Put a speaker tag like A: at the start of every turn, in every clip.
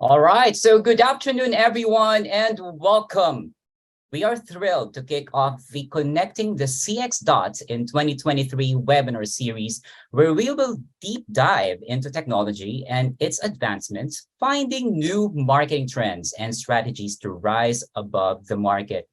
A: All right, so good afternoon, everyone, and welcome. We are thrilled to kick off the Connecting the CX Dots in 2023 webinar series, where we will deep dive into technology and its advancements, finding new marketing trends and strategies to rise above the market.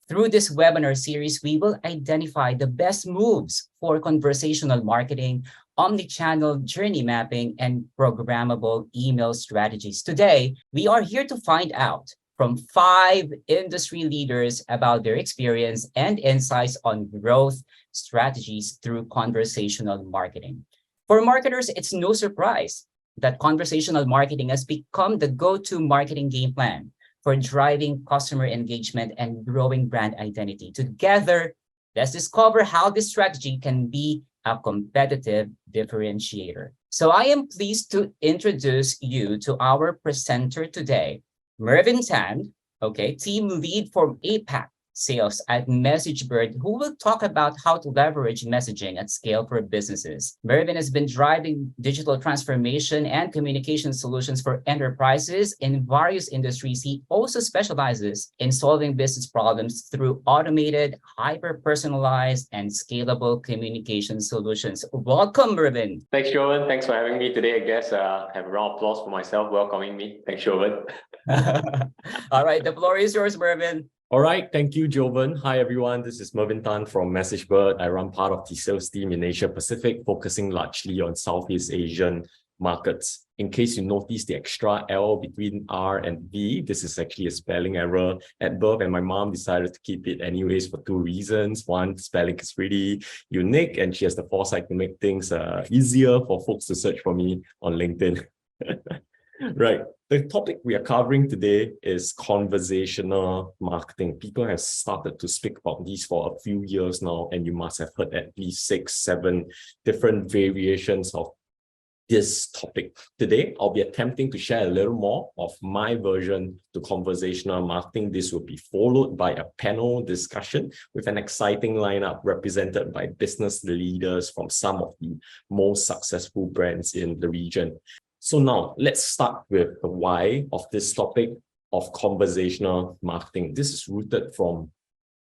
A: Through this webinar series, we will identify the best moves for conversational marketing, omnichannel journey mapping, and programmable email strategies. Today, we are here to find out from 5 industry leaders about their experience and insights on growth strategies through conversational marketing. For marketers, it's no surprise that conversational marketing has become the go-to marketing game plan for driving customer engagement and growing brand identity. Together, let's discover how this strategy can be a competitive differentiator. So I am pleased to introduce you to our presenter today, Mervyn Tan, team lead for APAC sales at MessageBird, who will talk about how to leverage messaging at scale for businesses. Mervyn has been driving digital transformation and communication solutions for enterprises in various industries. He also specializes in solving business problems through automated, hyper-personalized, and scalable communication solutions. Welcome, Mervyn.
B: Thanks, Jovan. Thanks for having me today. I guess have a round of applause for myself welcoming me. Thanks, Jovan.
A: All right, the floor is yours, Mervyn.
C: All right, thank you, Jovan. Hi, everyone. This is Mervyn Tan from MessageBird. I run part of the sales team in Asia Pacific, focusing largely on Southeast Asian markets. In case you notice the extra L between R and V, this is actually a spelling error at birth, and my mom decided to keep it anyways for 2 reasons. One, spelling is pretty unique, and she has the foresight to make things easier for folks to search for me on LinkedIn. Right. The topic we are covering today is conversational marketing. People have started to speak about these for a few years now, and you must have heard at least 6, 7 different variations of this topic. Today, I'll be attempting to share a little more of my version to conversational marketing. This will be followed by a panel discussion with an exciting lineup represented by business leaders from some of the most successful brands in the region. So now let's start with the why of this topic of conversational marketing. This is rooted from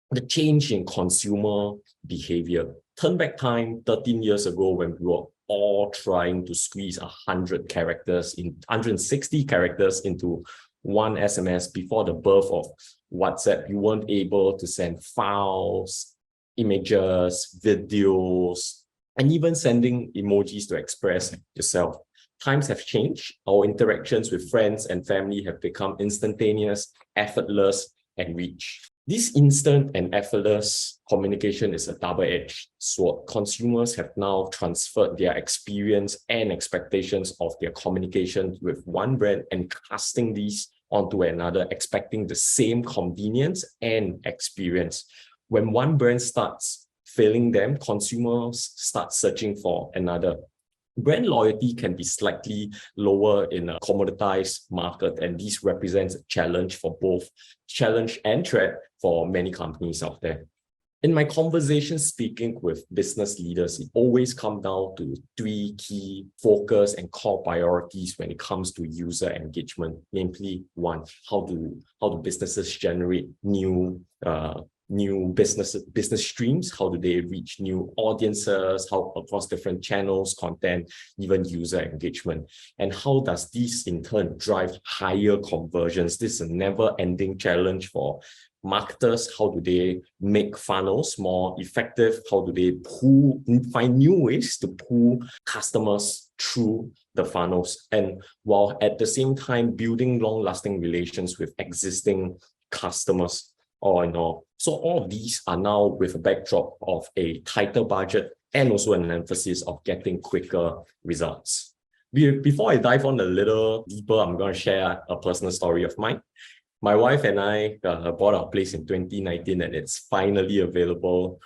C: the change in consumer behavior. Turn back time 13 years ago when we were all trying to squeeze 160 characters into one SMS. Before the birth of WhatsApp, you weren't able to send files, images, videos, and even sending emojis to express yourself. Times have changed. Our interactions with friends and family have become instantaneous, effortless, and rich. This instant and effortless communication is a double-edged sword. Consumers have now transferred their experience and expectations of their communication with one brand and casting these onto another, expecting the same convenience and experience. When one brand starts failing them, consumers start searching for another. Brand loyalty can be slightly lower in a commoditized market, and this represents a challenge and threat for many companies out there. In my conversations speaking with business leaders, it always comes down to 3 key focus and core priorities when it comes to user engagement. Namely, 1, how do businesses generate new business streams? How do they reach new audiences? How across different channels, content, even user engagement? And how does this in turn drive higher conversions? This is a never-ending challenge for marketers. How do they make funnels more effective? How do they find new ways to pull customers through the funnels? And while at the same time building long-lasting relations with existing customers. All in all. So all of these are now with a backdrop of a tighter budget and also an emphasis of getting quicker results. Before I dive on a little deeper, I'm going to share a personal story of mine. My wife and I bought our place in 2019, and it's finally available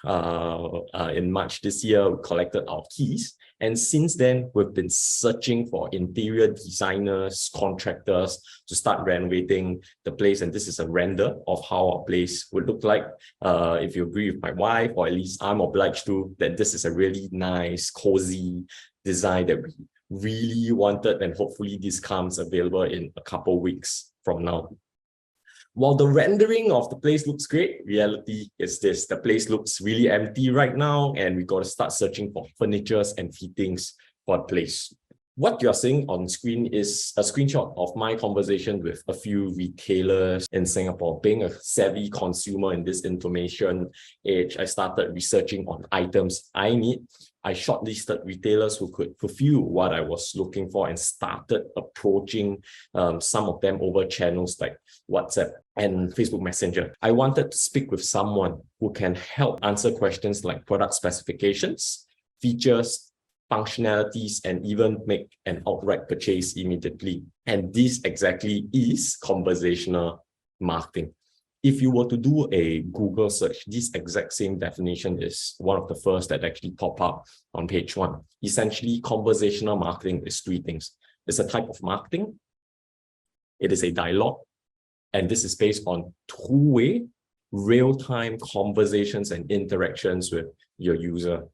C: in March this year. We collected our keys. And since then, we've been searching for interior designers, contractors to start renovating the place. And this is a render of how our place would look like. If you agree with my wife, or at least I'm obliged to, that this is a really nice, cozy design that really wanted, and hopefully this comes available in a couple weeks from now. While the rendering of the place looks great, reality is this: the place looks really empty right now, and we got to start searching for furnitures and fittings for the place. What you're seeing on screen is a screenshot of my conversation with a few retailers in Singapore. Being a savvy consumer in this information age, I started researching on items I need. I shortlisted retailers who could fulfill what I was looking for and started approaching some of them over channels like WhatsApp and Facebook Messenger. I wanted to speak with someone who can help answer questions like product specifications, features, functionalities, and even make an outright purchase immediately. And this exactly is conversational marketing. If you were to do a Google search, this exact same definition is one of the first that actually pop up on page 1. Essentially, conversational marketing is 3 things. It's a type of marketing, it is a dialogue, and this is based on two-way, real-time conversations and interactions with your user.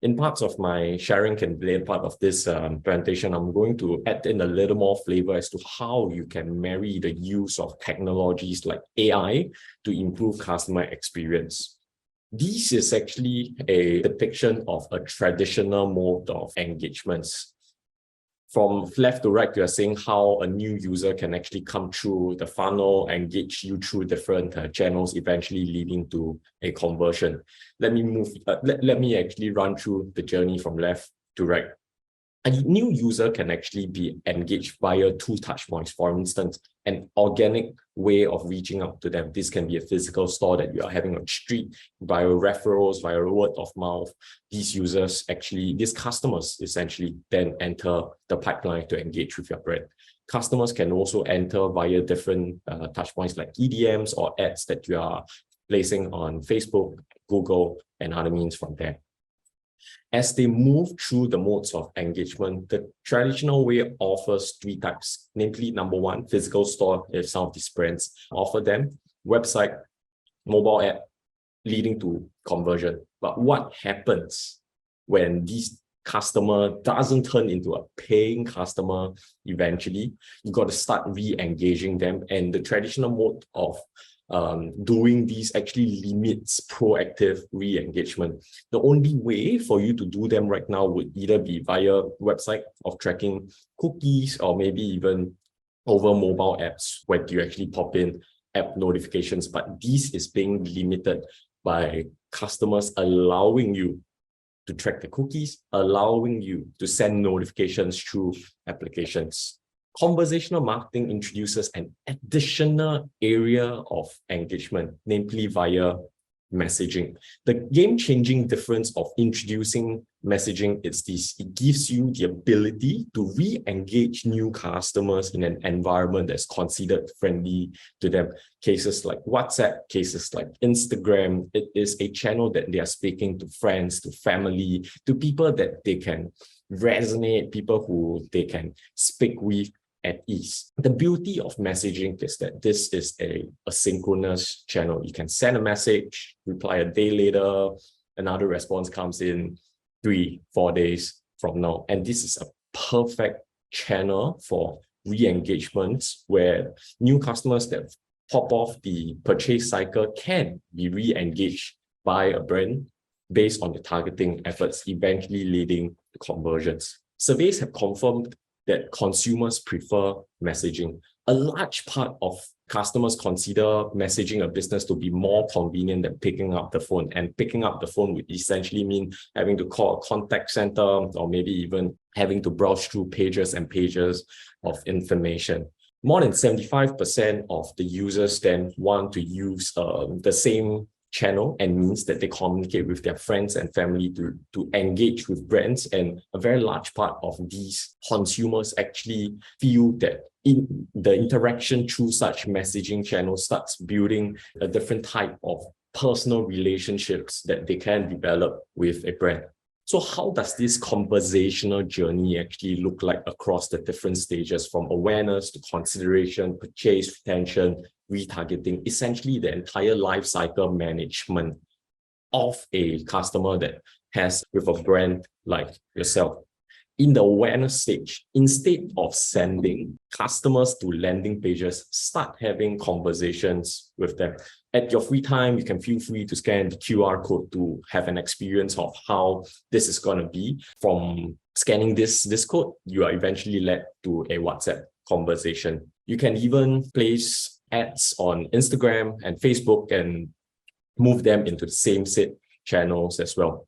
C: In parts of my sharing can be part of this presentation, I'm going to add in a little more flavor as to how you can marry the use of technologies like AI to improve customer experience. This is actually a depiction of a traditional mode of engagements. From left to right, you're seeing how a new user can actually come through the funnel, engage you through different channels, eventually leading to a conversion. Let me actually run through the journey from left to right. A new user can actually be engaged via 2 touch points. For instance, an organic way of reaching out to them. This can be a physical store that you are having on the street, via referrals, via word of mouth. These customers essentially then enter the pipeline to engage with your brand. Customers can also enter via different touch points like EDMs or ads that you are placing on Facebook, Google, and other means from there. As they move through the modes of engagement, the traditional way offers 3 types, namely number 1, physical store, if some of these brands offer them, website, mobile app, leading to conversion. But what happens when this customer doesn't turn into a paying customer eventually? You got to start re-engaging them, and the traditional mode of doing this actually limits proactive re-engagement. The only way for you to do them right now would either be via website of tracking cookies, or maybe even over mobile apps where you actually pop in app notifications. But this is being limited by customers allowing you to track the cookies, allowing you to send notifications through applications. Conversational marketing introduces an additional area of engagement, namely via messaging. The game-changing difference of introducing messaging is this: it gives you the ability to re-engage new customers in an environment that's considered friendly to them. Cases like WhatsApp, cases like Instagram, it is a channel that they are speaking to friends, to family, to people that they can resonate, people who they can speak with at ease. The beauty of messaging is that this is a asynchronous channel. You can send a message, reply a day later, another response comes in 3-4 days from now. And this is a perfect channel for re-engagements where new customers that pop off the purchase cycle can be re-engaged by a brand based on the targeting efforts, eventually leading to conversions. Surveys have confirmed that consumers prefer messaging. A large part of customers consider messaging a business to be more convenient than picking up the phone. And picking up the phone would essentially mean having to call a contact center, or maybe even having to browse through pages and pages of information. More than 75% of the users then want to use the same channel and means that they communicate with their friends and family to engage with brands. And a very large part of these consumers actually feel that in the interaction through such messaging channels starts building a different type of personal relationships that they can develop with a brand. So how does this conversational journey actually look like across the different stages, from awareness to consideration, purchase, retention, retargeting, essentially the entire life cycle management of a customer that has with a brand like yourself? in the awareness stage, instead of sending customers to landing pages, start having conversations with them. At your free time, you can feel free to scan the QR code to have an experience of how this is going to be. From scanning this code, you are eventually led to a WhatsApp conversation. You can even place ads on Instagram and Facebook and move them into the same set channels as well.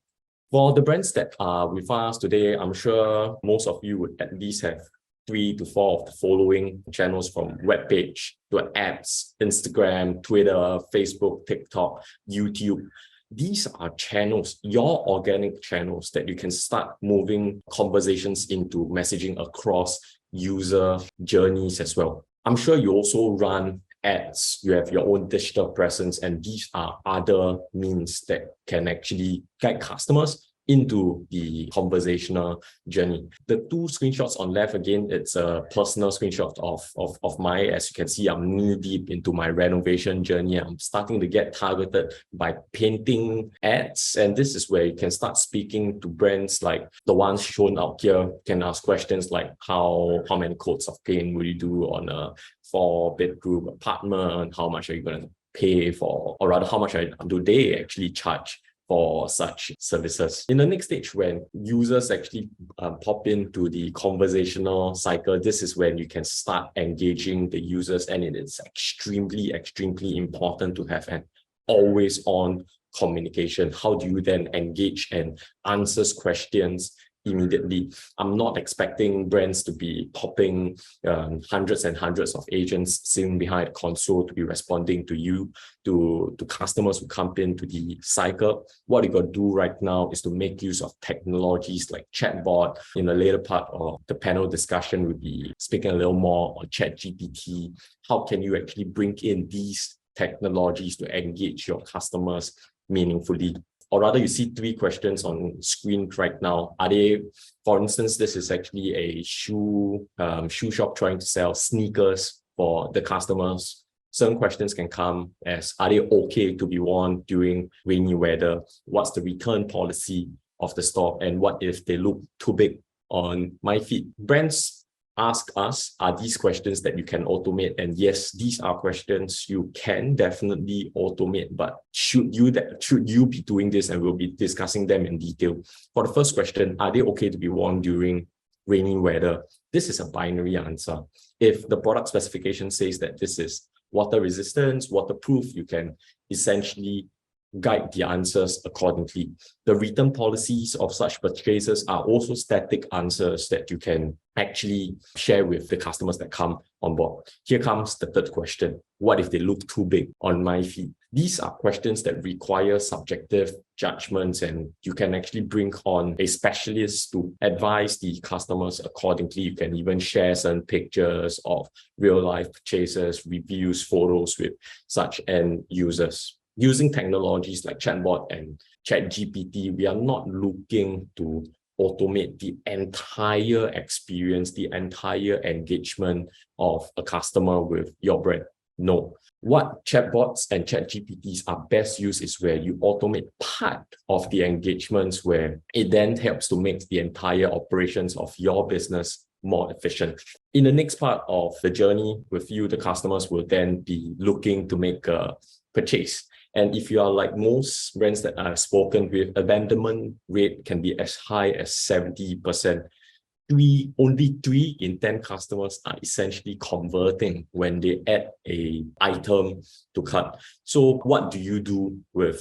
C: For the brands that are with us today, I'm sure most of you would at least have 3 to 4 of the following channels, from webpage to apps, Instagram, Twitter, Facebook, TikTok, YouTube. These are channels, your organic channels, that you can start moving conversations into messaging across user journeys as well. I'm sure you also run ads, you have your own digital presence, and these are other means that can actually guide customers into the conversational journey. The 2 screenshots on left, again, it's a personal screenshot of mine. As you can see, I'm knee deep into my renovation journey. I'm starting to get targeted by painting ads, and this is where you can start speaking to brands like the ones shown out here. You can ask questions like how many coats of paint will you do on a 4-bedroom apartment? How much are you going to pay for, or rather, how much do they actually charge for such services? In the next stage, when users actually pop into the conversational cycle, this is when you can start engaging the users, and it is extremely important to have an always on communication. How do you then engage and answers questions immediately? I'm not expecting brands to be popping hundreds and hundreds of agents sitting behind a console to be responding to you, to customers who come into the cycle. What you got to do right now is to make use of technologies like chatbot. In the later part of the panel discussion, we'll be speaking a little more on ChatGPT. How can you actually bring in these technologies to engage your customers meaningfully? Or rather, you see 3 questions on screen right now. Are they, for instance, this is actually a shoe shop trying to sell sneakers for the customers. Certain questions can come as, are they okay to be worn during rainy weather? What's the return policy of the store? And what if they look too big on my feet? Brands ask us, are these questions that you can automate? And yes, these are questions you can definitely automate, but should you be doing this? And we'll be discussing them in detail. For the first question, are they okay to be worn during rainy weather? This is a binary answer. If the product specification says that this is water resistance, waterproof, you can essentially guide the answers accordingly. The return policies of such purchases are also static answers that you can actually share with the customers that come on board. Here comes the third question. What if they look too big on my feet? These are questions that require subjective judgments, and you can actually bring on a specialist to advise the customers accordingly. You can even share some pictures of real life purchases, reviews, photos with such end users. Using technologies like chatbot and ChatGPT, we are not looking to automate the entire experience, the entire engagement of a customer with your brand. No. What chatbots and ChatGPTs are best used is where you automate part of the engagements, where it then helps to make the entire operations of your business more efficient. In the next part of the journey with you, the customers will then be looking to make a purchase. And if you are like most brands that I've spoken with, abandonment rate can be as high as 70%. Only 3 in 10 customers are essentially converting when they add an item to cart. So what do you do with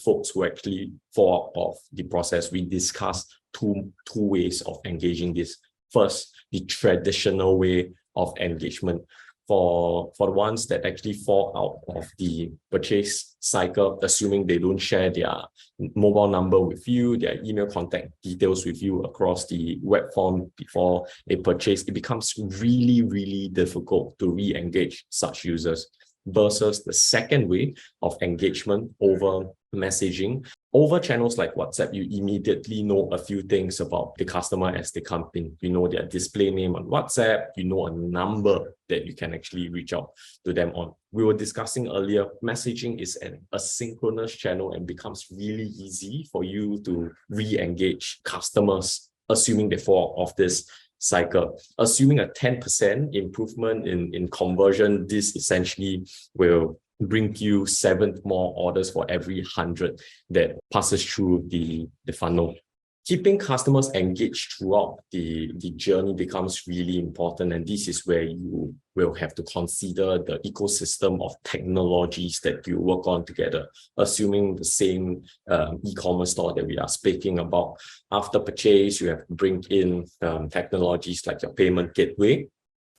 C: folks who actually fall out of the process? We discussed two ways of engaging this. First, the traditional way of engagement. For the ones that actually fall out of the purchase cycle, assuming they don't share their mobile number with you, their email contact details with you across the web form before a purchase, it becomes really, really difficult to re-engage such users. Versus the second way of engagement over messaging. Over channels like WhatsApp, you immediately know a few things about the customer as they come in. You know their display name on WhatsApp, you know a number that you can actually reach out to them on. We were discussing earlier, messaging is an asynchronous channel and becomes really easy for you to re-engage customers assuming they fall off this cycle. Assuming a 10% improvement in conversion, this essentially will bring you 7 more orders for every 100 that passes through the funnel. Keeping customers engaged throughout the journey becomes really important, and this is where you will have to consider the ecosystem of technologies that you work on together. Assuming the same e-commerce store that we are speaking about, after purchase, you have to bring in technologies like your payment gateway.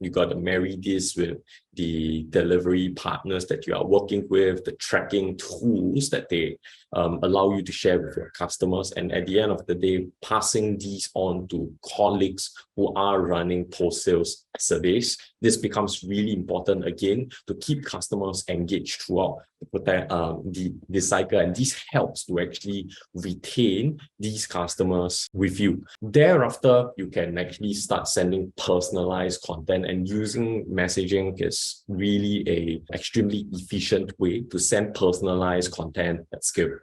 C: You got to marry this with the delivery partners that you are working with, the tracking tools that they allow you to share with your customers. And at the end of the day, passing these on to colleagues who are running post-sales surveys. This becomes really important, again, to keep customers engaged throughout the cycle. And this helps to actually retain these customers with you. Thereafter, you can actually start sending personalized content, and using messaging is really an extremely efficient way to send personalized content at scale.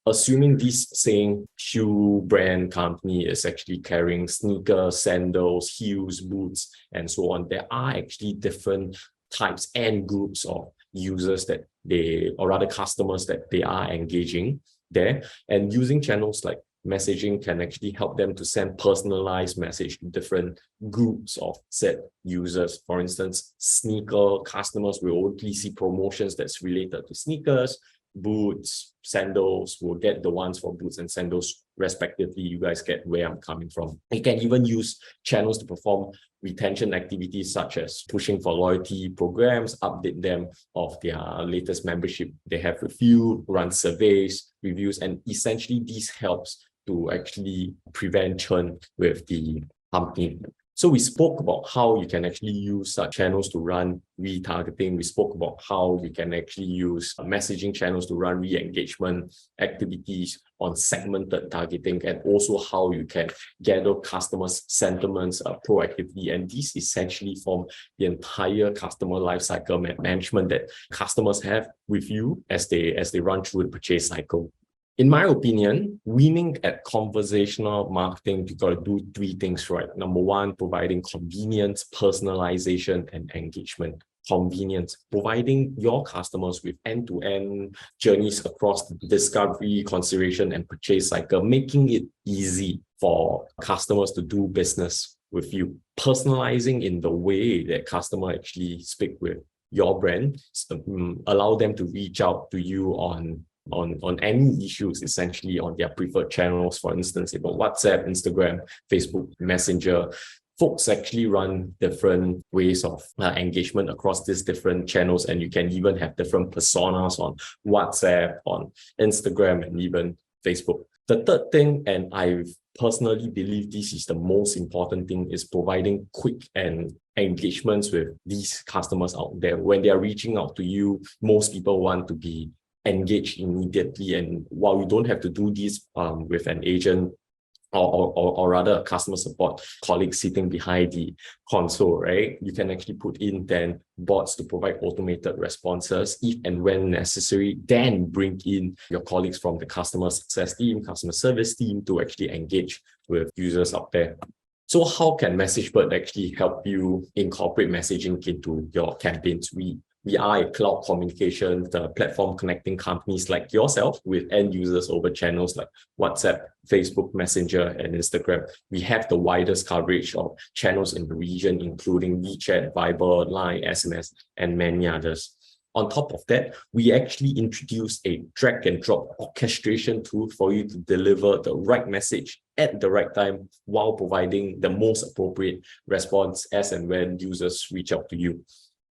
C: Assuming this same shoe brand company is actually carrying sneakers, sandals, heels, boots, and so on, there are actually different types and groups of users that customers that they are engaging there. And using channels like messaging can actually help them to send personalized message to different groups of said users. For instance, sneaker customers will only see promotions that's related to sneakers. Boots, sandals will get the ones for boots and sandals respectively. You guys get where I'm coming from. You can even use channels to perform retention activities such as pushing for loyalty programs, update them of their latest membership they have with you, run surveys, reviews, and essentially this helps to actually prevent churn with the company. So we spoke about how you can actually use such channels to run retargeting. We spoke about how you can actually use messaging channels to run re-engagement activities on segmented targeting, and also how you can gather customers' sentiments proactively. And this essentially form the entire customer lifecycle management that customers have with you as they run through the purchase cycle. In my opinion, winning at conversational marketing, you got to do 3 things right. Number 1, providing convenience, personalization, and engagement. Convenience, providing your customers with end-to-end journeys across the discovery, consideration, and purchase cycle, making it easy for customers to do business with you. Personalizing in the way that customers actually speak with your brand, allow them to reach out to you on any issues, essentially on their preferred channels. For instance, WhatsApp, Instagram, Facebook, Messenger. Folks actually run different ways of engagement across these different channels, and you can even have different personas on WhatsApp, on Instagram, and even Facebook. The third thing, and I personally believe this is the most important thing, is providing quick and engagements with these customers out there. When they are reaching out to you, most people want to be engaged immediately, and while you don't have to do this with an agent or rather a customer support colleague sitting behind the console, right? You can actually put in then bots to provide automated responses if and when necessary, then bring in your colleagues from the customer success team, customer service team to actually engage with users out there. So how can MessageBird actually help you incorporate messaging into your campaigns? We are a cloud communication platform connecting companies like yourself with end users over channels like WhatsApp, Facebook, Messenger, and Instagram. We have the widest coverage of channels in the region, including WeChat, Viber, Line, SMS, and many others. On top of that, we actually introduced a drag and drop orchestration tool for you to deliver the right message at the right time while providing the most appropriate response as and when users reach out to you.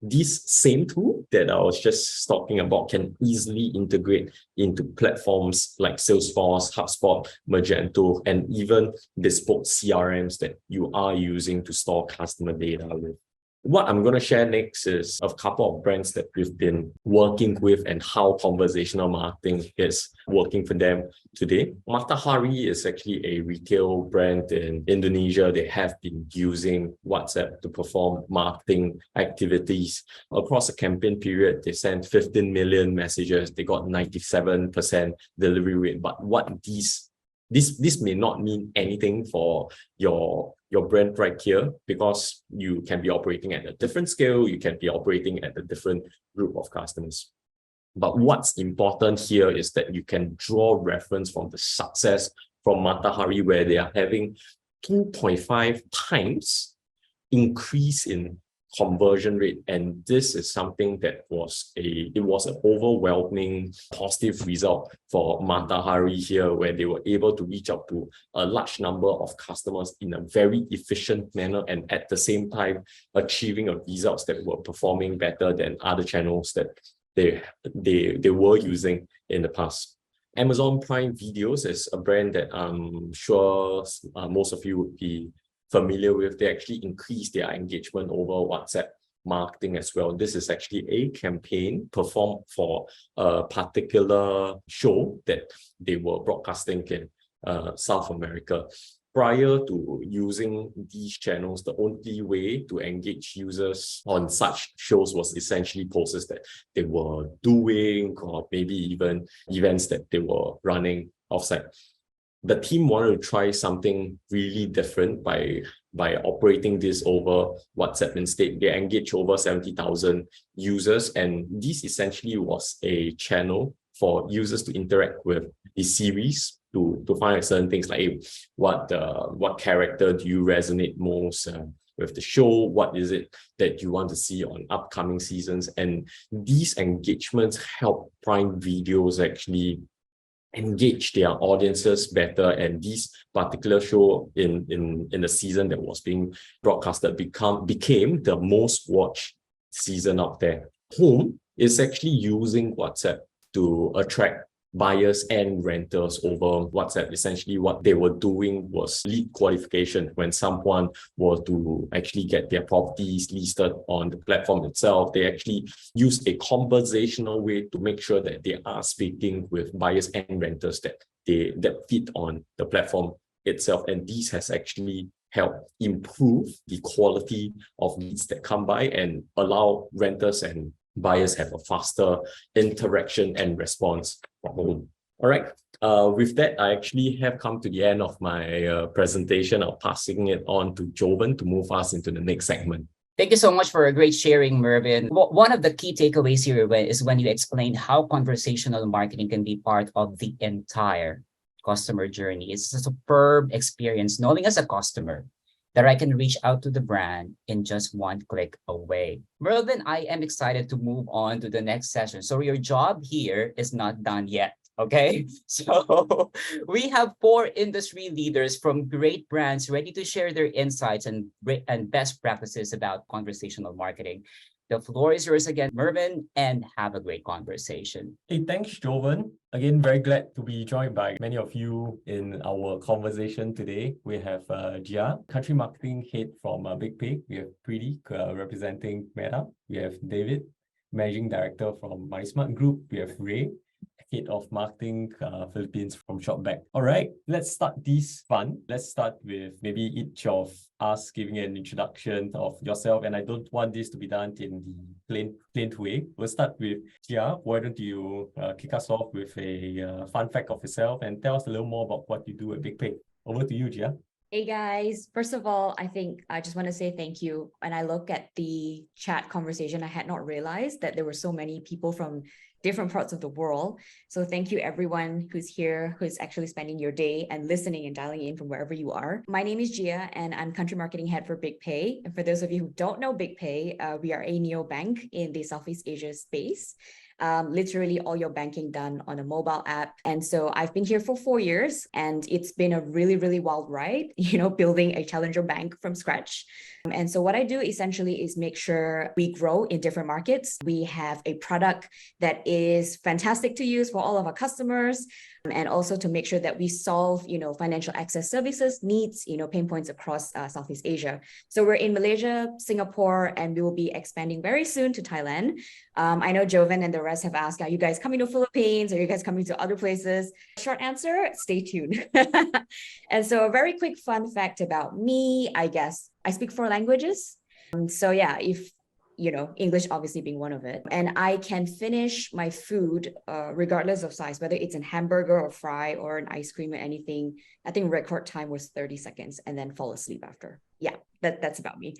C: This same tool that I was just talking about can easily integrate into platforms like Salesforce, HubSpot, Magento, and even bespoke CRMs that you are using to store customer data with. What I'm going to share next is a couple of brands that we've been working with and how conversational marketing is working for them today. Matahari is actually a retail brand in Indonesia. They have been using WhatsApp to perform marketing activities. Across a campaign period, they sent 15 million messages. They got 97% delivery rate. But what these This may not mean anything for your brand right here, because you can be operating at a different scale, you can be operating at a different group of customers. But what's important here is that you can draw reference from the success from Matahari, where they are having 2.5 times increase in conversion rate. And this is something that was an overwhelming positive result for Matahari here, where they were able to reach out to a large number of customers in a very efficient manner, and at the same time achieving results that were performing better than other channels that they were using in the past. Amazon Prime Videos is a brand that I'm sure most of you would be familiar with. They actually increased their engagement over WhatsApp marketing as well. This is actually a campaign performed for a particular show that they were broadcasting in South America. Prior to using these channels, the only way to engage users on such shows was essentially posts that they were doing, or maybe even events that they were running offsite. The team wanted to try something really different by operating this over WhatsApp instead. They engaged over 70,000 users, and this essentially was a channel for users to interact with the series, to find out certain things like, hey, what character do you resonate most with the show? What is it that you want to see on upcoming seasons? And these engagements help Prime Videos actually engage their audiences better. And this particular show in the season that was being broadcasted became the most watched season out there. Home is actually using WhatsApp to attract buyers and renters over WhatsApp. Essentially, what they were doing was lead qualification. When someone were to actually get their properties listed on the platform itself, they actually use a conversational way to make sure that they are speaking with buyers and renters that fit on the platform itself. And this has actually helped improve the quality of leads that come by and allow renters and buyers have a faster interaction and response from home. All right. With that, I actually have come to the end of my presentation. I'm passing it on to Jovan to move us into the next segment.
A: Thank you so much for a great sharing, Mervin. One of the key takeaways here is when you explained how conversational marketing can be part of the entire customer journey. It's a superb experience knowing as a customer that I can reach out to the brand in just one click away. Mervin, I am excited to move on to the next session. So your job here is not done yet, okay? So we have 4 industry leaders from great brands ready to share their insights and best practices about conversational marketing. The floor is yours again, Mervin, and have a great conversation.
D: Hey, thanks, Jovan. Again, very glad to be joined by many of you in our conversation today. We have Jia, Country Marketing Head from BigPay. We have Preeti representing Meta. We have David, Managing Director from MoneySmart Group. We have Ray, Head of Marketing Philippines from ShopBack. All right, let's start this fun. Let's start with maybe each of us giving an introduction of yourself. And I don't want this to be done in the plain way. We'll start with Jia. Why don't you kick us off with a fun fact of yourself and tell us a little more about what you do at BigPay. Over to you, Jia.
E: Hey guys, first of all, I think I just want to say thank you. When I look at the chat conversation, I had not realized that there were so many people from different parts of the world. So thank you everyone who's here, who's actually spending your day and listening and dialing in from wherever you are. My name is Jia and I'm Country Marketing Head for BigPay. And for those of you who don't know BigPay, we are a neobank in the Southeast Asia space. Literally all your banking done on a mobile app. And so I've been here for 4 years and it's been a really, really wild ride, building a challenger bank from scratch. And so what I do essentially is make sure we grow in different markets. We have a product that is fantastic to use for all of our customers, and also to make sure that we solve, financial access services needs, pain points across Southeast Asia. So we're in Malaysia, Singapore, and we will be expanding very soon to Thailand. I know Jovan and the rest have asked, are you guys coming to Philippines? Are you guys coming to other places? Short answer, stay tuned. And so a very quick fun fact about me, I guess, I speak 4 languages. So yeah, if English obviously being one of it. And I can finish my food regardless of size, whether it's a hamburger or fry or an ice cream or anything. I think record time was 30 seconds and then fall asleep after. Yeah, that's about me.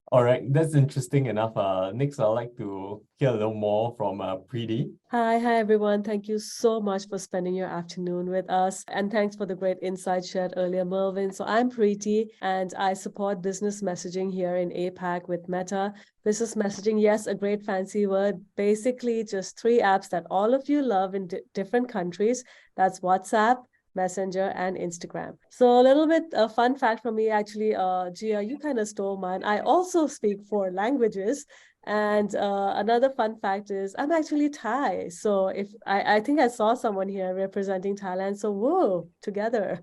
D: All right, that's interesting enough. Next, I'd like to hear a little more from Preeti.
F: Hi everyone. Thank you so much for spending your afternoon with us. And thanks for the great insights shared earlier, Mervyn. So I'm Preeti and I support business messaging here in APAC with Meta. Business messaging, yes, a great fancy word. Basically, just 3 apps that all of you love in different countries. That's WhatsApp, Messenger, and Instagram. So a little bit a fun fact from me, actually, Gia, you kind of stole mine. I also speak 4 languages. And another fun fact is I'm actually Thai. So if I think I saw someone here representing Thailand. So whoa, together.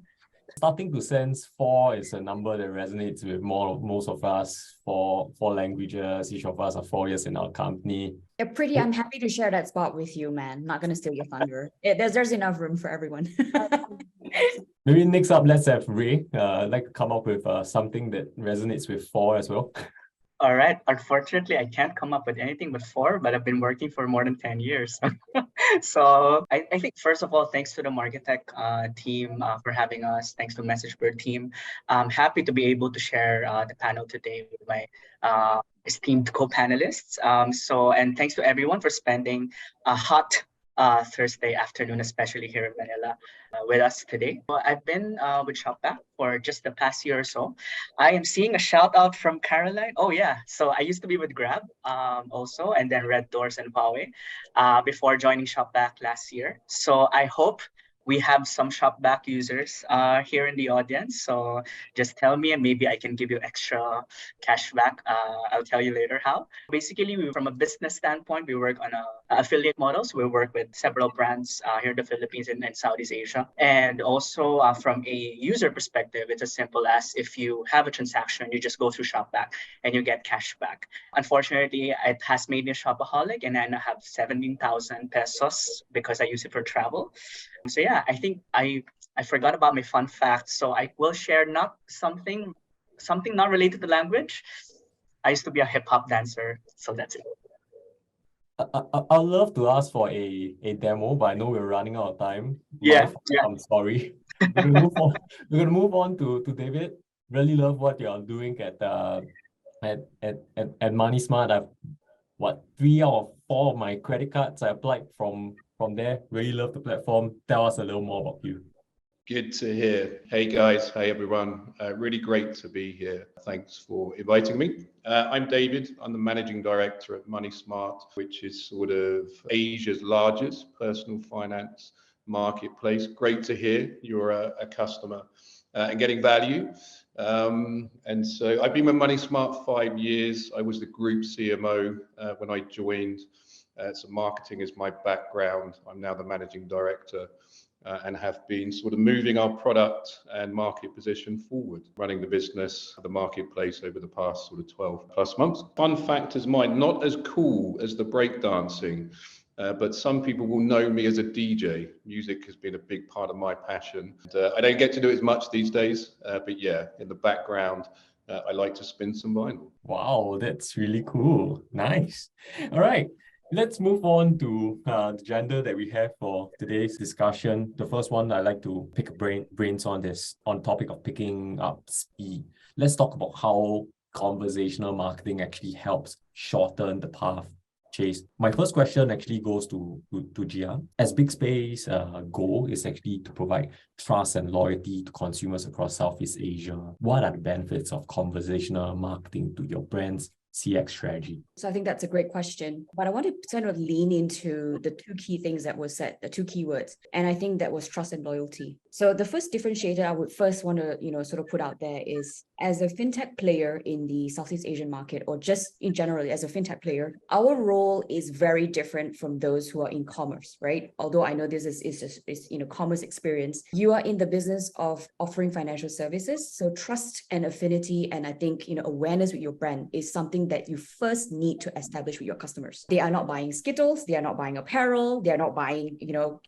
D: Starting to sense 4 is a number that resonates with most of us. 4 languages, each of us are 4 years in our company.
E: Yeah, Preeti, I'm happy to share that spot with you, man. Not gonna steal your thunder. There's enough room for everyone.
D: Maybe next up, let's have Ray. Like to come up with something that resonates with 4 as well.
G: All right. Unfortunately, I can't come up with anything but 4, but I've been working for more than 10 years. So I think, first of all, thanks to the MARKETECH team for having us. Thanks to MessageBird team. I'm happy to be able to share the panel today with my esteemed co-panelists. And thanks to everyone for spending a hot Thursday afternoon, especially here in Manila, with us today. Well, I've been with ShopBack for just the past year or so. I am seeing a shout out from Caroline. Oh yeah, so I used to be with Grab also, and then Red Doors and Huawei before joining ShopBack last year. So I hope we have some ShopBack users here in the audience. So just tell me and maybe I can give you extra cash back. I'll tell you later how. Basically, from a business standpoint, we work on affiliate models. We work with several brands here in the Philippines and Southeast Asia. And also from a user perspective, it's as simple as if you have a transaction, you just go through ShopBack and you get cash back. Unfortunately, it has made me a shopaholic and I now have 17,000 pesos because I use it for travel. So yeah, I think I forgot about my fun fact. So I will share not something not related to language. I used to be a hip hop dancer, so that's it.
D: I'd love to ask for a demo, but I know we're running out of time.
G: Yeah.
D: I'm sorry. We're gonna move on to David. Really love what you're doing at MoneySmart. I've 3 out of 4 of my credit cards I applied from there. Really love the platform. Tell us a little more about you.
H: Good to hear. Hey guys, hey everyone. Really great to be here. Thanks for inviting me. I'm David. I'm the managing director at MoneySmart, which is sort of Asia's largest personal finance marketplace. Great to hear you're a customer and getting value. And so I've been with MoneySmart 5 years. I was the group CMO when I joined. So marketing is my background. I'm now the managing director and have been sort of moving our product and market position forward, running the business, the marketplace over the past sort of 12 plus months. Fun fact is mine, not as cool as the breakdancing, but some people will know me as a DJ. Music has been a big part of my passion. I don't get to do it as much these days, but yeah, in the background, I like to spin some vinyl.
D: Wow, that's really cool. Nice. All right. Let's move on to the agenda that we have for today's discussion. The first one I like to pick brains on this on topic of picking up speed. Let's talk about how conversational marketing actually helps shorten the path chase. My first question actually goes to Gia. As BigPay's goal is actually to provide trust and loyalty to consumers across Southeast Asia, what are the benefits of conversational marketing to your brand's CX strategy?
E: So I think that's a great question, but I want to sort of lean into the 2 key things that were said, the 2 keywords, and I think that was trust and loyalty. So the first differentiator I would first want to, sort of put out there is, as a fintech player in the Southeast Asian market, or just in general as a fintech player, our role is very different from those who are in commerce, right? Although I know this is commerce experience, you are in the business of offering financial services. So trust and affinity, and I think awareness with your brand is something something that you first need to establish with your customers. They are not buying Skittles, they are not buying apparel, they are not buying,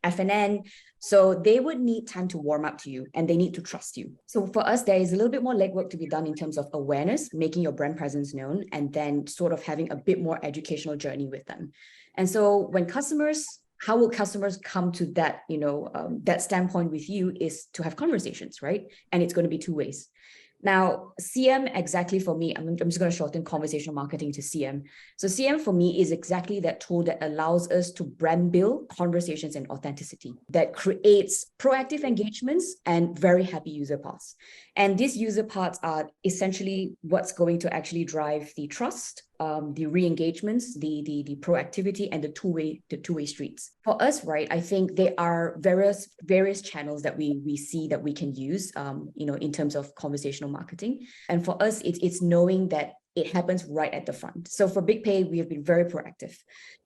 E: F&N. So they would need time to warm up to you and they need to trust you. So for us, there is a little bit more legwork to be done in terms of awareness, making your brand presence known, and then sort of having a bit more educational journey with them. And so how will customers come to that, that standpoint with you is to have conversations, right? And it's going to be two ways. Now, CM exactly for me, I'm just going to shorten conversational marketing to CM. So CM for me is exactly that tool that allows us to brand build conversations and authenticity that creates proactive engagements and very happy user paths. And these user paths are essentially what's going to actually drive the trust, the re-engagements, the proactivity, and the two-way streets. For us, right, I think there are various channels that we see that we can use, in terms of conversational marketing. And for us, it's knowing that it happens right at the front. So for BigPay, we have been very proactive.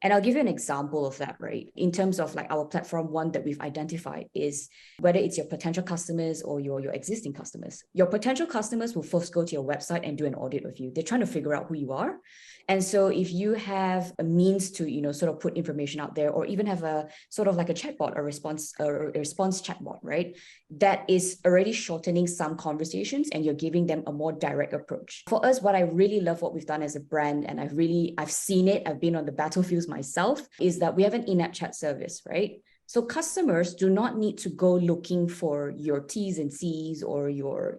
E: And I'll give you an example of that, right? In terms of like our platform, one that we've identified is whether it's your potential customers or your existing customers. Your potential customers will first go to your website and do an audit of you. They're trying to figure out who you are. And so if you have a means to, sort of put information out there, or even have a sort of like a chatbot, a response chatbot, right? That is already shortening some conversations and you're giving them a more direct approach. For us, what I really love what we've done as a brand, and I've seen it, I've been on the battlefields myself, is that we have an in-app chat service, right? So customers do not need to go looking for your T's and C's or your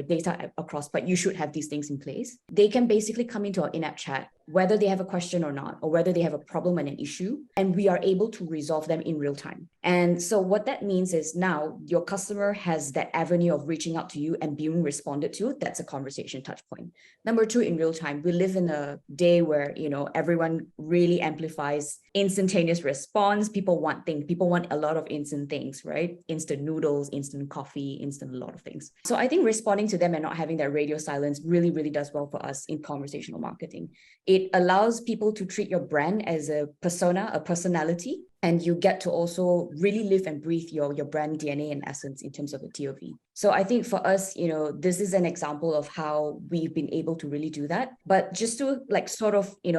E: data across, but you should have these things in place. They can basically come into our in-app chat, whether they have a question or not, or whether they have a problem and an issue, and we are able to resolve them in real time. And so what that means is now your customer has that avenue of reaching out to you and being responded to. That's a conversation touch point. Number two, in real time, we live in a day where, everyone really amplifies instantaneous response. People want a lot of instant things, right? Instant noodles, instant coffee, instant a lot of things. So I think responding to them and not having that radio silence really, really does well for us in conversational marketing. It allows people to treat your brand as a persona, a personality, and you get to also really live and breathe your brand DNA and essence in terms of a TOV. So I think for us, this is an example of how we've been able to really do that. But just to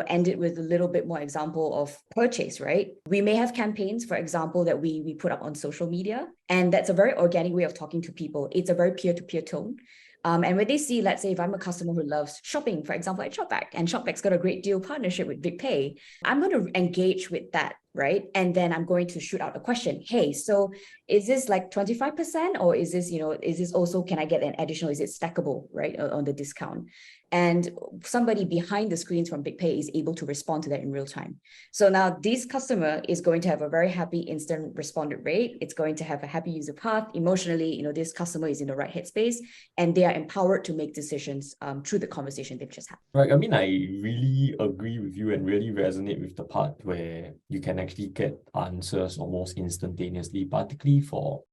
E: end it with a little bit more example of purchase, right? We may have campaigns, for example, that we put up on social media, and that's a very organic way of talking to people. It's a very peer-to-peer tone. And when they see, let's say if I'm a customer who loves shopping, for example, at ShopBack, and ShopBack's got a great deal partnership with BigPay, I'm going to engage with that, right? And then I'm going to shoot out a question. Hey, so is this like 25% or is this also, can I get an additional, is it stackable, right, on the discount? And somebody behind the screens from BigPay is able to respond to that in real time. So now this customer is going to have a very happy instant responded rate. It's going to have a happy user path. Emotionally, this customer is in the right headspace and they are empowered to make decisions through the conversation they've just had.
D: Right. I mean, I really agree with you and really resonate with the part where you can actually get answers almost instantaneously, particularly for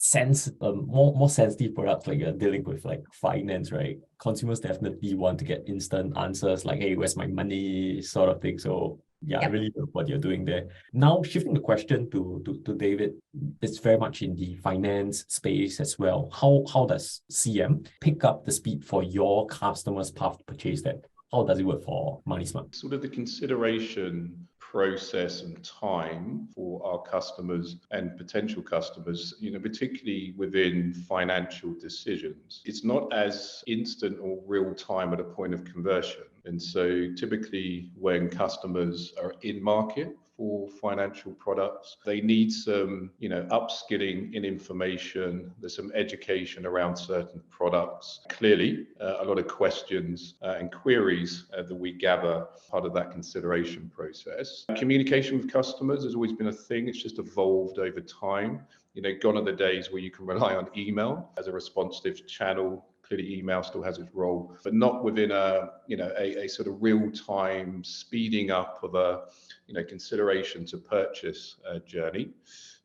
D: more sensitive products like you're dealing with like finance, right? Consumers definitely want to get instant answers like, hey, where's my money, sort of thing. So yeah, I really love what you're doing there. Now, shifting the question to David, it's very much in the finance space as well. How does CM pick up the speed for your customers' path to purchase that? How does it work for MoneySmart?
H: Sort of the consideration process and time for our customers and potential customers, particularly within financial decisions. It's not as instant or real time at a point of conversion. And so typically when customers are in market for financial products, they need some, upskilling in information. There's some education around certain products. Clearly, a lot of questions and queries that we gather part of that consideration process. Communication with customers has always been a thing. It's just evolved over time. Gone are the days where you can rely on email as a responsive channel. Clearly, email still has its role, but not within a sort of real-time speeding up of a consideration to purchase journey.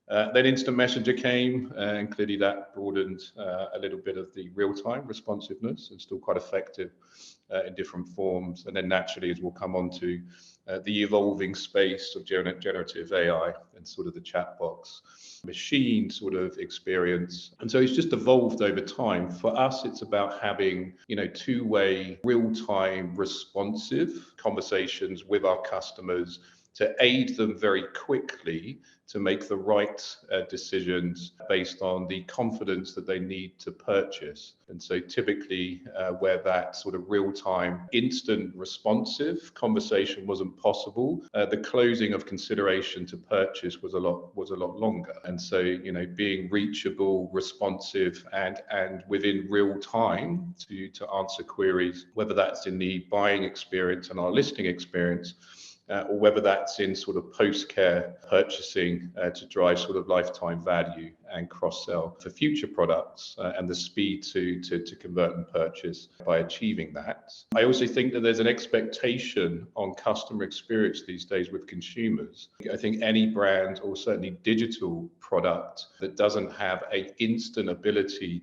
H: Then instant messenger came, and clearly that broadened a little bit of the real-time responsiveness and still quite effective in different forms. And then naturally, as we'll come on to, the evolving space of generative AI and sort of the chat box machine sort of experience. And so it's just evolved over time. For us, it's about having, two-way, real-time, responsive conversations with our customers to aid them very quickly to make the right decisions based on the confidence that they need to purchase. And so typically where that sort of real-time, instant responsive conversation wasn't possible, the closing of consideration to purchase was a lot longer. And so, being reachable, responsive, and within real time to answer queries, whether that's in the buying experience and our listing experience, or whether that's in sort of post-care purchasing to drive sort of lifetime value and cross-sell for future products and the speed to convert and purchase by achieving that. I also think that there's an expectation on customer experience these days with consumers. I think any brand or certainly digital product that doesn't have an instant ability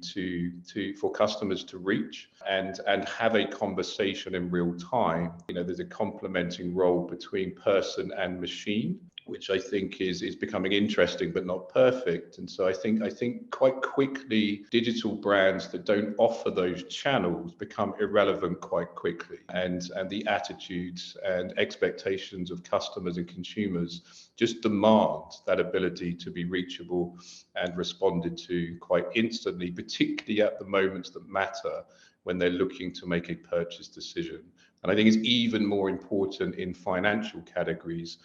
H: for customers to reach and have a conversation in real time, there's a complementing role between person and machine, which I think is becoming interesting but not perfect. And so I think quite quickly digital brands that don't offer those channels become irrelevant quite quickly, and the attitudes and expectations of customers and consumers just demand that ability to be reachable and responded to quite instantly, particularly at the moments that matter when they're looking to make a purchase decision. And I think it's even more important in financial categories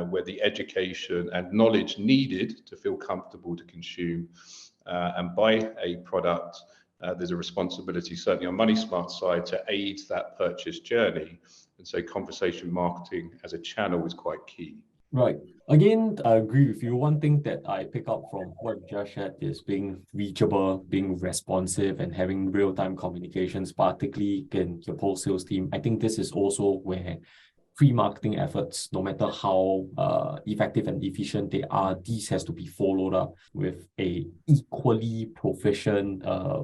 H: where the education and knowledge needed to feel comfortable to consume and buy a product, there's a responsibility certainly on MoneySmart's side to aid that purchase journey. And so conversation marketing as a channel is quite key.
D: Right. Again, I agree with you. One thing that I pick up from what you just shared is being reachable, being responsive, and having real-time communications, particularly in your post-sales team. I think this is also where pre-marketing efforts, no matter how effective and efficient they are, these has to be followed up with a equally proficient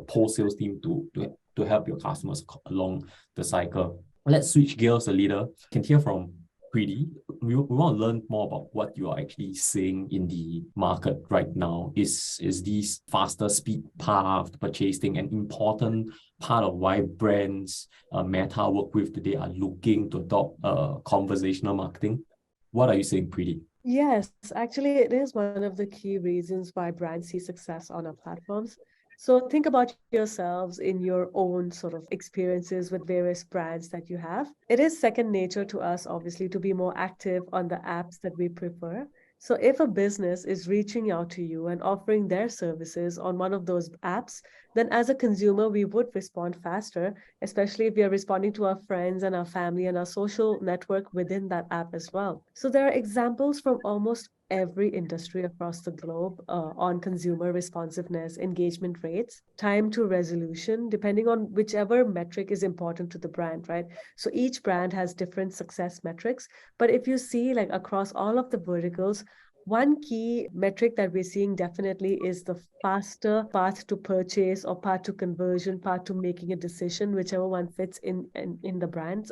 D: post-sales team to help your customers along the cycle. Let's switch gears a little. Can hear from Preeti. We want to learn more about what you are actually seeing in the market right now. Is this faster speed path to purchasing an important part of why brands Meta work with today are looking to adopt conversational marketing? What are you saying, Preeti?
F: Yes, actually, it is one of the key reasons why brands see success on our platforms. So think about yourselves in your own sort of experiences with various brands that you have. It is second nature to us, obviously, to be more active on the apps that we prefer. So if a business is reaching out to you and offering their services on one of those apps, then as a consumer, we would respond faster, especially if we are responding to our friends and our family and our social network within that app as well. So there are examples from almost every industry across the globe on consumer responsiveness, engagement rates, time to resolution, depending on whichever metric is important to the brand, right? So each brand has different success metrics. But if you see like across all of the verticals, one key metric that we're seeing definitely is the faster path to purchase or path to conversion, path to making a decision, whichever one fits in the brand's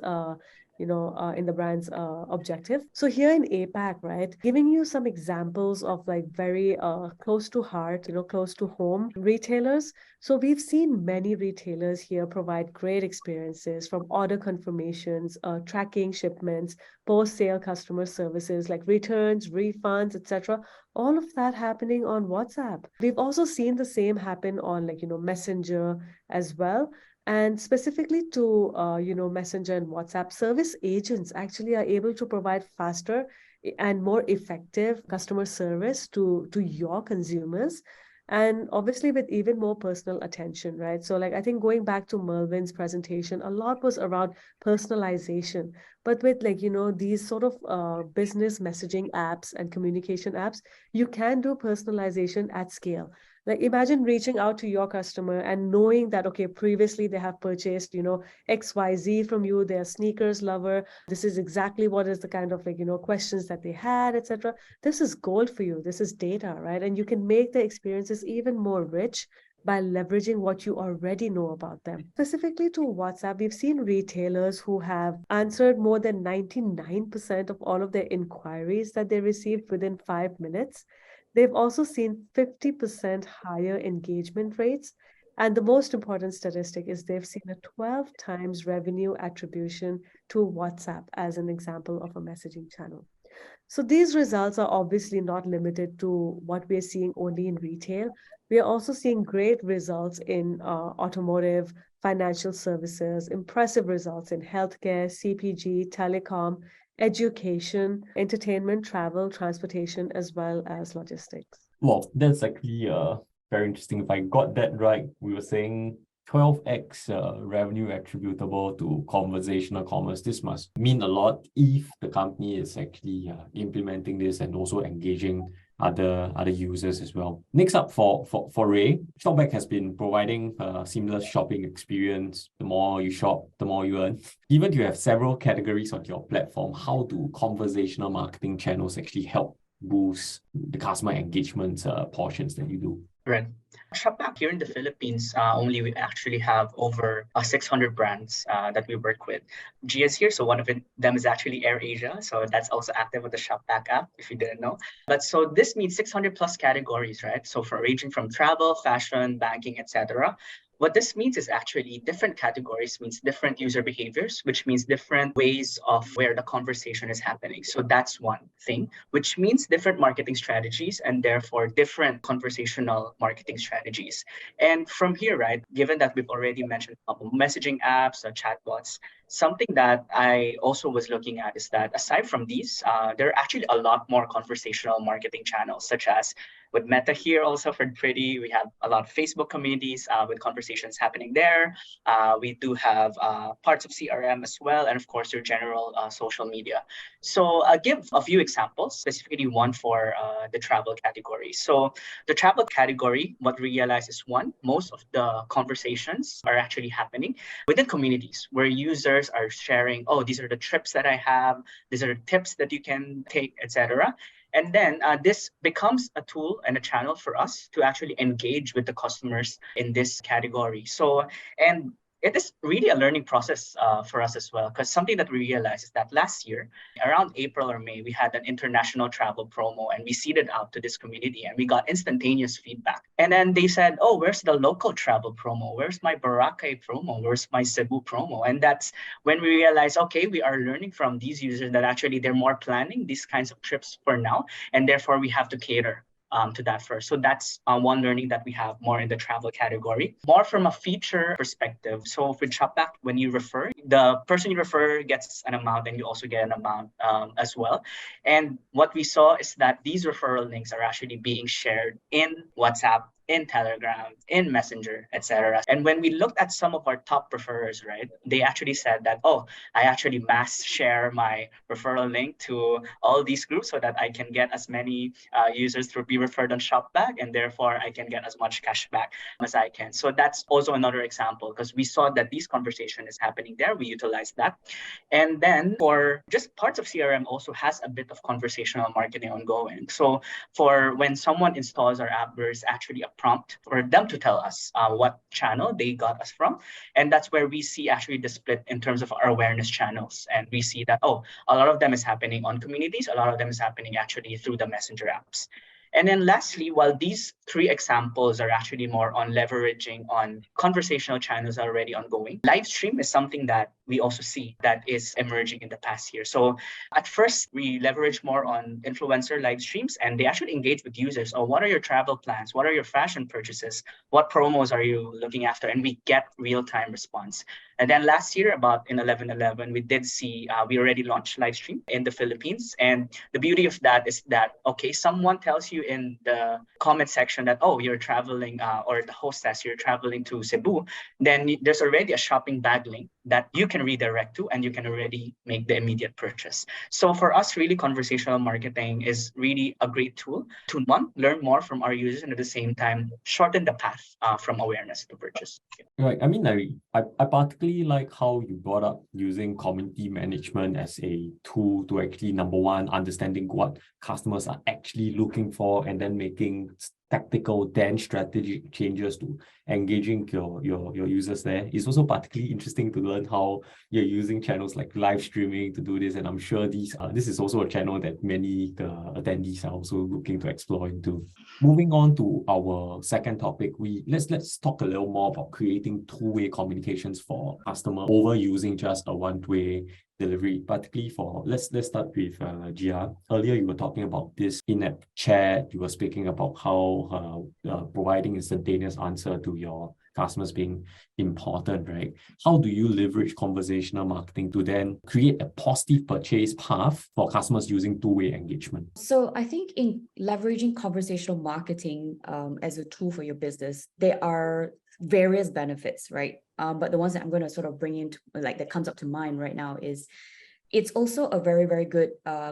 F: in the brand's objective. So here in APAC, right, giving you some examples of like very close to heart, close to home retailers. So we've seen many retailers here provide great experiences from order confirmations, tracking shipments, post-sale customer services like returns, refunds, etc. All of that happening on WhatsApp. We've also seen the same happen on Messenger as well. And specifically to, Messenger and WhatsApp, service agents actually are able to provide faster and more effective customer service to your consumers. And obviously with even more personal attention, right? So I think going back to Mervin's presentation, a lot was around personalization. But with these sort of business messaging apps and communication apps, you can do personalization at scale. Like imagine reaching out to your customer and knowing that, okay, previously they have purchased, XYZ from you, they're a sneakers lover. This is exactly what is the kind of questions that they had, etc. This is gold for you. This is data, right? And you can make the experiences even more rich by leveraging what you already know about them. Specifically to WhatsApp, we've seen retailers who have answered more than 99% of all of their inquiries that they received within 5 minutes. They've also seen 50% higher engagement rates. And the most important statistic is they've seen a 12 times revenue attribution to WhatsApp as an example of a messaging channel. So these results are obviously not limited to what we're seeing only in retail. We are also seeing great results in automotive, financial services, impressive results in healthcare, CPG, telecom, education, entertainment, travel, transportation, as well as logistics.
D: Well, that's actually very interesting. If I got that right, we were saying 12x revenue attributable to conversational commerce. This must mean a lot if the company is actually implementing this and also engaging other users as well. Next up for Ray, ShopBack has been providing a seamless shopping experience. The more you shop, the more you earn. Given you have several categories on your platform, how do conversational marketing channels actually help boost the customer engagement portions that you do?
G: Right. ShopBack here in the Philippines, only we actually have over 600 brands that we work with. Gia is here, so one of them is actually AirAsia, so that's also active with the ShopBack app, if you didn't know. But so this means 600 plus categories, right? So for ranging from travel, fashion, banking, etc. What this means is actually different categories means different user behaviors, which means different ways of where the conversation is happening. So that's one thing, which means different marketing strategies and therefore different conversational marketing strategies. And from here, right, given that we've already mentioned messaging apps, chatbots, something that I also was looking at is that aside from these, there are actually a lot more conversational marketing channels, such as with Meta here also for Pretty, we have a lot of Facebook communities with conversations happening there. We do have parts of CRM as well, and of course your general social media. So I'll give a few examples, specifically one for the travel category. So the travel category, what we realize is one, most of the conversations are actually happening within communities where users are sharing, oh, these are the trips that I have, these are the tips that you can take, etc. And then this becomes a tool and a channel for us to actually engage with the customers in this category. So, and it is really a learning process for us as well, because something that we realized is that last year, around April or May, we had an international travel promo and we seeded out to this community and we got instantaneous feedback. And then they said, oh, where's the local travel promo? Where's my Boracay promo? Where's my Cebu promo? And that's when we realized, okay, we are learning from these users that actually they're more planning these kinds of trips for now. And therefore we have to cater to that first. So that's one learning that we have more in the travel category. More from a feature perspective. So with ShopBack, when you refer, the person you refer gets an amount and you also get an amount as well. And what we saw is that these referral links are actually being shared in WhatsApp, in Telegram, in Messenger, etc. And when we looked at some of our top referrers, right, they actually said that, oh, I actually mass share my referral link to all these groups so that I can get as many users to be referred on ShopBack, and therefore I can get as much cash back as I can. So that's also another example, because we saw that this conversation is happening there. We utilized that. And then for just parts of CRM also has a bit of conversational marketing ongoing. So for when someone installs our app, there's actually a prompt for them to tell us what channel they got us from. And that's where we see actually the split in terms of our awareness channels. And we see that, oh, a lot of them is happening on communities. A lot of them is happening actually through the Messenger apps. And then lastly, while these three examples are actually more on leveraging on conversational channels already ongoing, live stream is something that we also see that is emerging in the past year. So at first, we leverage more on influencer live streams, and they actually engage with users. Oh, what are your travel plans? What are your fashion purchases? What promos are you looking after? And we get real-time response. And then last year, about in 11/11, we did see, we already launched live stream in the Philippines. And the beauty of that is that, okay, someone tells you in the comment section that, oh, you're traveling, or the host says you're traveling to Cebu, then there's already a shopping bag link that you can redirect to, and you can already make the immediate purchase. So for us, really, conversational marketing is really a great tool to, one, learn more from our users, and at the same time, shorten the path from awareness to purchase.
D: Right. I mean, I particularly like how you brought up using community management as a tool to actually, number one, understanding what customers are actually looking for, and then making tactical then strategic changes to engaging your users there. It's also particularly interesting to learn how you're using channels like live streaming to do this, and I'm sure this is also a channel that many attendees are also looking to explore into. Moving on to our second topic, let's talk a little more about creating two-way communications for customer over using just a one-way delivery, particularly for, let's start with Gia. Earlier, you were talking about this in-app chat. You were speaking about how providing instantaneous answer to your customers being important, right? How do you leverage conversational marketing to then create a positive purchase path for customers using two-way engagement?
E: So I think in leveraging conversational marketing as a tool for your business, there are various benefits, right? But the ones that I'm going to sort of bring into, like, that comes up to mind right now is it's also a very, very good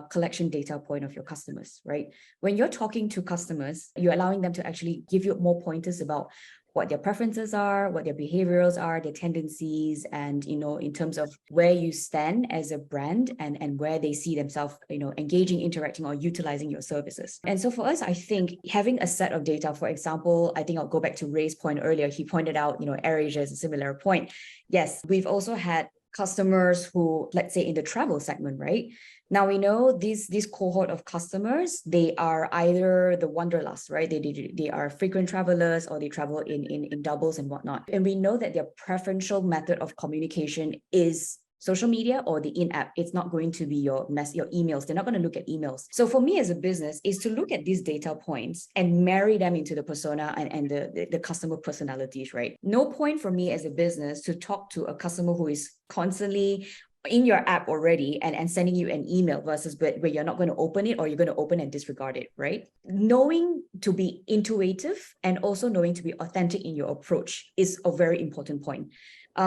E: collection data point of your customers, right? When you're talking to customers, you're allowing them to actually give you more pointers about what their preferences are, what their behaviors are, their tendencies, and, you know, in terms of where you stand as a brand and where they see themselves, you know, engaging, interacting, or utilizing your services. And so for us, I think having a set of data, for example, I think I'll go back to Ray's point earlier. He pointed out, you know, AirAsia is a similar point. Yes, we've also had customers who, let's say in the travel segment, right? Now we know this cohort of customers, they are either the wanderlust, right? They are frequent travelers, or they travel in doubles and whatnot. And we know that their preferential method of communication is social media or the in-app. It's not going to be your emails. They're not going to look at emails. So for me as a business is to look at these data points and marry them into the persona and the customer personalities, right? No point for me as a business to talk to a customer who is constantly in your app already and sending you an email versus where you're not going to open it, or you're going to open and disregard it, right? Knowing to be intuitive and also knowing to be authentic in your approach is a very important point.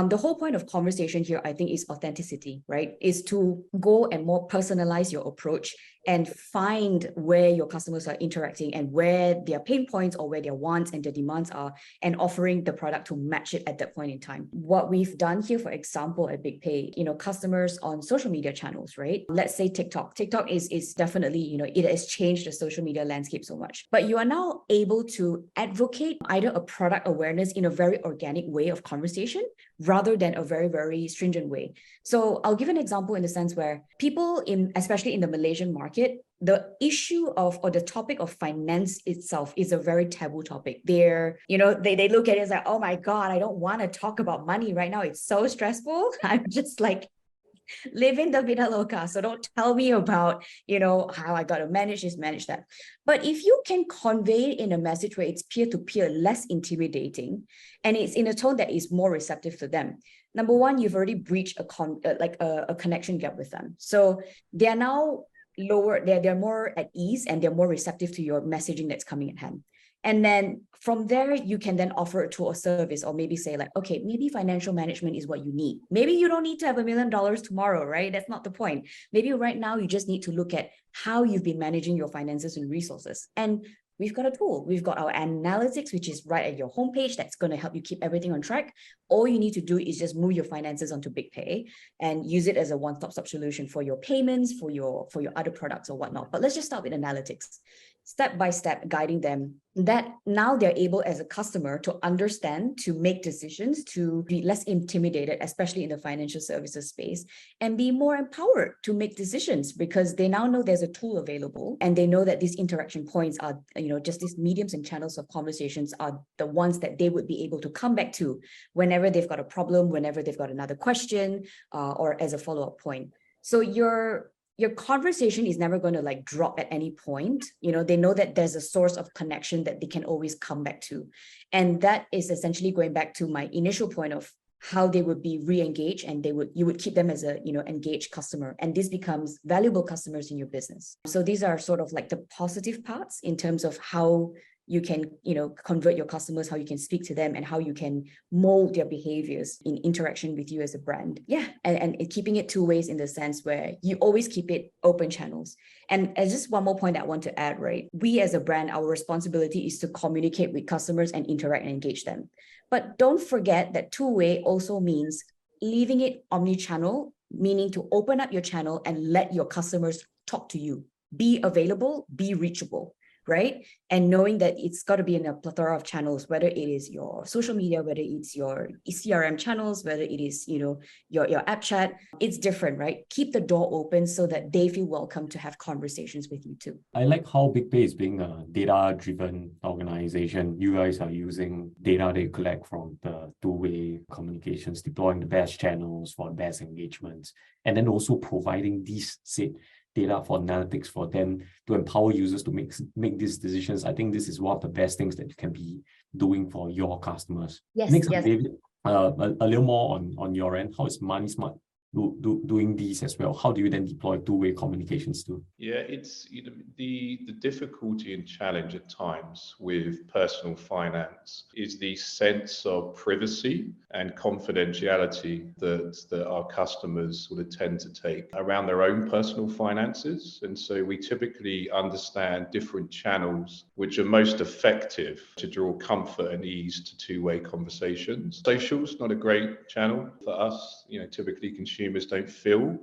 E: The whole point of conversation here, I think, is authenticity, right? Is to go and more personalize your approach and find where your customers are interacting and where their pain points or where their wants and their demands are, and offering the product to match it at that point in time. What we've done here, for example, at BigPay, you know, customers on social media channels, right? Let's say TikTok. TikTok is definitely, you know, it has changed the social media landscape so much. But you are now able to advocate either a product awareness in a very organic way of conversation rather than a very, very stringent way. So I'll give an example in the sense where people especially in the Malaysian market, the issue of, or the topic of finance itself is a very taboo topic. They're, you know, they look at it as like, oh my God, I don't want to talk about money right now. It's so stressful. I'm just like, living the vida loca. So don't tell me about, you know, how I got to manage this, manage that. But if you can convey it in a message where it's peer-to-peer, less intimidating, and it's in a tone that is more receptive to them, number one, you've already breached a connection gap with them. So they're now lower, they're more at ease, and they're more receptive to your messaging that's coming at hand. And then from there, you can then offer a tool or service, or maybe say like, okay, maybe financial management is what you need. Maybe you don't need to have $1 million tomorrow, right? That's not the point. Maybe right now you just need to look at how you've been managing your finances and resources. And we've got a tool. We've got our analytics, which is right at your homepage. That's going to help you keep everything on track. All you need to do is just move your finances onto BigPay and use it as a one-stop shop solution for your payments, for your other products or whatnot. But let's just start with analytics. Step by step, guiding them, that now they're able as a customer to understand, to make decisions, to be less intimidated, especially in the financial services space, and be more empowered to make decisions because they now know there's a tool available, and they know that these interaction points are, you know, just these mediums and channels of conversations are the ones that they would be able to come back to whenever they've got a problem, whenever they've got another question, or as a follow-up point. So your conversation is never going to like drop at any point. You know, they know that there's a source of connection that they can always come back to. And that is essentially going back to my initial point of how they would be re-engaged, and you would keep them as a, you know, engaged customer. And this becomes valuable customers in your business. So these are sort of like the positive parts in terms of how you can, you know, convert your customers, how you can speak to them, and how you can mold their behaviors in interaction with you as a brand. Yeah. And keeping it two ways in the sense where you always keep it open channels. And as just one more point that I want to add, right? We as a brand, our responsibility is to communicate with customers and interact and engage them. But don't forget that two-way also means leaving it omni-channel, meaning to open up your channel and let your customers talk to you. Be available, be reachable. right? And knowing that it's got to be in a plethora of channels, whether it is your social media, whether it's your CRM channels, whether it is, your app chat, it's different, right? Keep the door open so that they feel welcome to have conversations with you too.
D: I like how BigPay is being a data-driven organization. You guys are using data they collect from the two-way communications, deploying the best channels for best engagements, and then also providing these data for analytics for them to empower users to make these decisions. I think this is one of the best things that you can be doing for your customers.
E: Yes,
D: Next,
E: yes.
D: David, a little more on your end. How is MoneySmart doing these as well? How do you then deploy two-way communications too?
H: Yeah, it's the difficulty and challenge at times with personal finance is the sense of privacy and confidentiality that our customers sort of tend to take around their own personal finances. And so we typically understand different channels which are most effective to draw comfort and ease to two-way conversations. Social's not a great channel for us. Typically consumers don't feel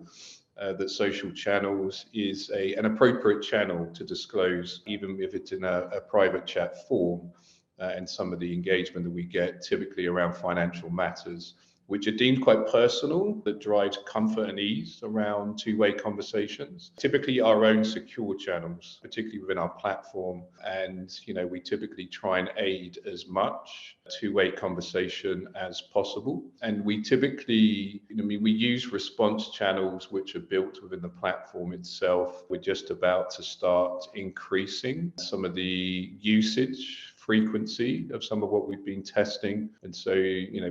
H: that social channels is an appropriate channel to disclose, even if it's in a private chat form, and some of the engagement that we get typically around financial matters, which are deemed quite personal, that drives comfort and ease around two-way conversations. Typically our own secure channels, particularly within our platform. And, we typically try and aid as much two-way conversation as possible. And we typically, we use response channels which are built within the platform itself. We're just about to start increasing some of the usage frequency of some of what we've been testing. And so,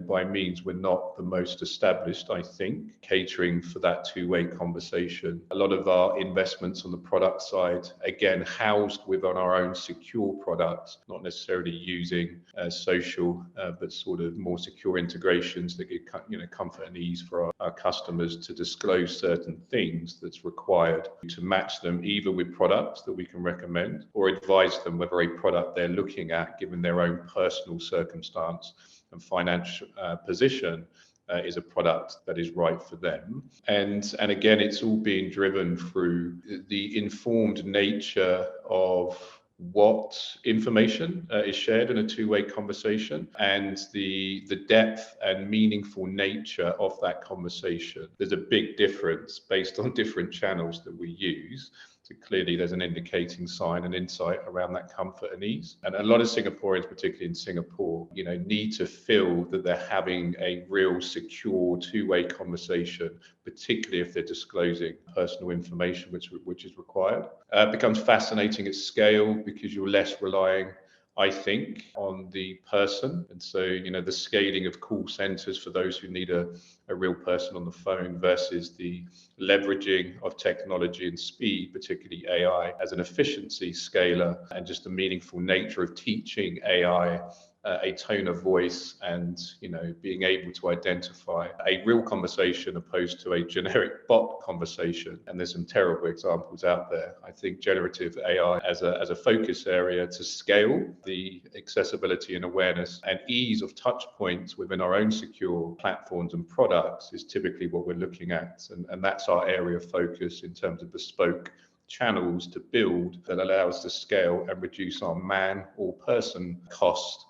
H: by means, we're not the most established, I think, catering for that two-way conversation. A lot of our investments on the product side, again, housed within our own secure products, not necessarily using social, but sort of more secure integrations that give, comfort and ease for our customers to disclose certain things that's required to match them either with products that we can recommend or advise them whether a product they're looking at, given their own personal circumstance and financial position, is a product that is right for them. And again, it's all being driven through the informed nature of what information is shared in a two-way conversation and the depth and meaningful nature of that conversation. There's a big difference based on different channels that we use. So clearly there's an indicating sign and insight around that comfort and ease. And a lot of Singaporeans, particularly in Singapore, need to feel that they're having a real secure two-way conversation, particularly if they're disclosing personal information which is required. It becomes fascinating at scale because you're less relying, I think, on the person. And so, the scaling of call centers for those who need a real person on the phone versus the leveraging of technology and speed, particularly AI, as an efficiency scaler, and just the meaningful nature of teaching AI a tone of voice and being able to identify a real conversation opposed to a generic bot conversation. And there's some terrible examples out there. I think generative AI as a focus area to scale the accessibility and awareness and ease of touch points within our own secure platforms and products is typically what we're looking at, and that's our area of focus in terms of bespoke channels to build that allow us to scale and reduce our man or person cost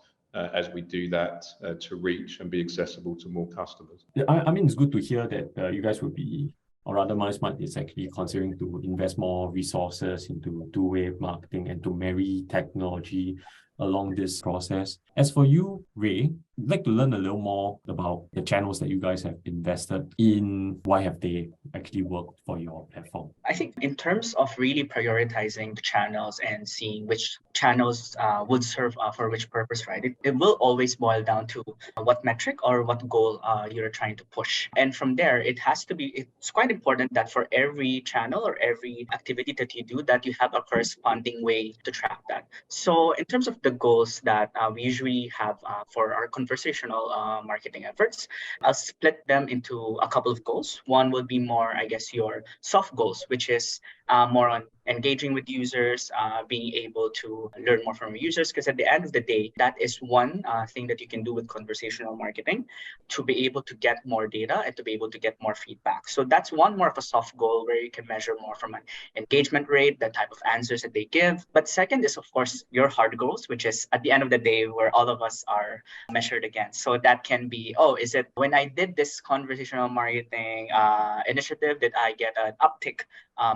H: as we do that to reach and be accessible to more customers.
D: I mean, it's good to hear that you guys will be, or rather MoneySmart is actually considering to invest more resources into two-way marketing and to marry technology along this process. As for you, Ray, I'd like to learn a little more about the channels that you guys have invested in. Why have they actually worked for your platform?
G: I think in terms of really prioritizing the channels and seeing which channels would serve for which purpose, right? It will always boil down to what metric or what goal you're trying to push. And from there, it's quite important that for every channel or every activity that you do, that you have a corresponding way to track that. So in terms of the goals that we usually have for our conversational marketing efforts, I'll split them into a couple of goals. One would be more, I guess, your soft goals, which is more on engaging with users, being able to learn more from users. Because at the end of the day, that is one thing that you can do with conversational marketing to be able to get more data and to be able to get more feedback. So that's one more of a soft goal where you can measure more from an engagement rate, the type of answers that they give. But second is, of course, your hard goals, which is at the end of the day where all of us are measured against. So that can be, oh, is it when I did this conversational marketing initiative, did I get an uptick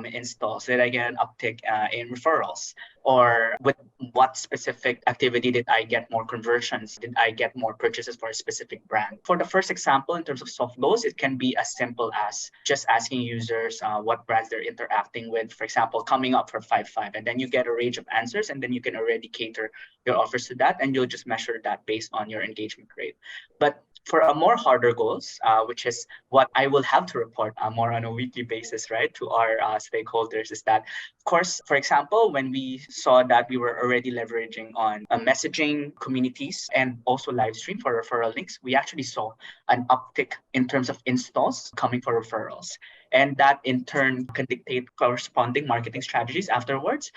G: in installs? Did I get an uptick in referrals? Or with what specific activity did I get more conversions? Did I get more purchases for a specific brand? For the first example, in terms of soft goals, it can be as simple as just asking users what brands they're interacting with. For example, coming up for 5/5, and then you get a range of answers, and then you can already cater your offers to that, and you'll just measure that based on your engagement rate. But for a more harder goals, which is what I will have to report more on a weekly basis, right, to our stakeholders, is that, of course, for example, when we saw that we were already leveraging on messaging communities and also live stream for referral links, we actually saw an uptick in terms of installs coming for referrals. And that in turn can dictate corresponding marketing strategies afterwards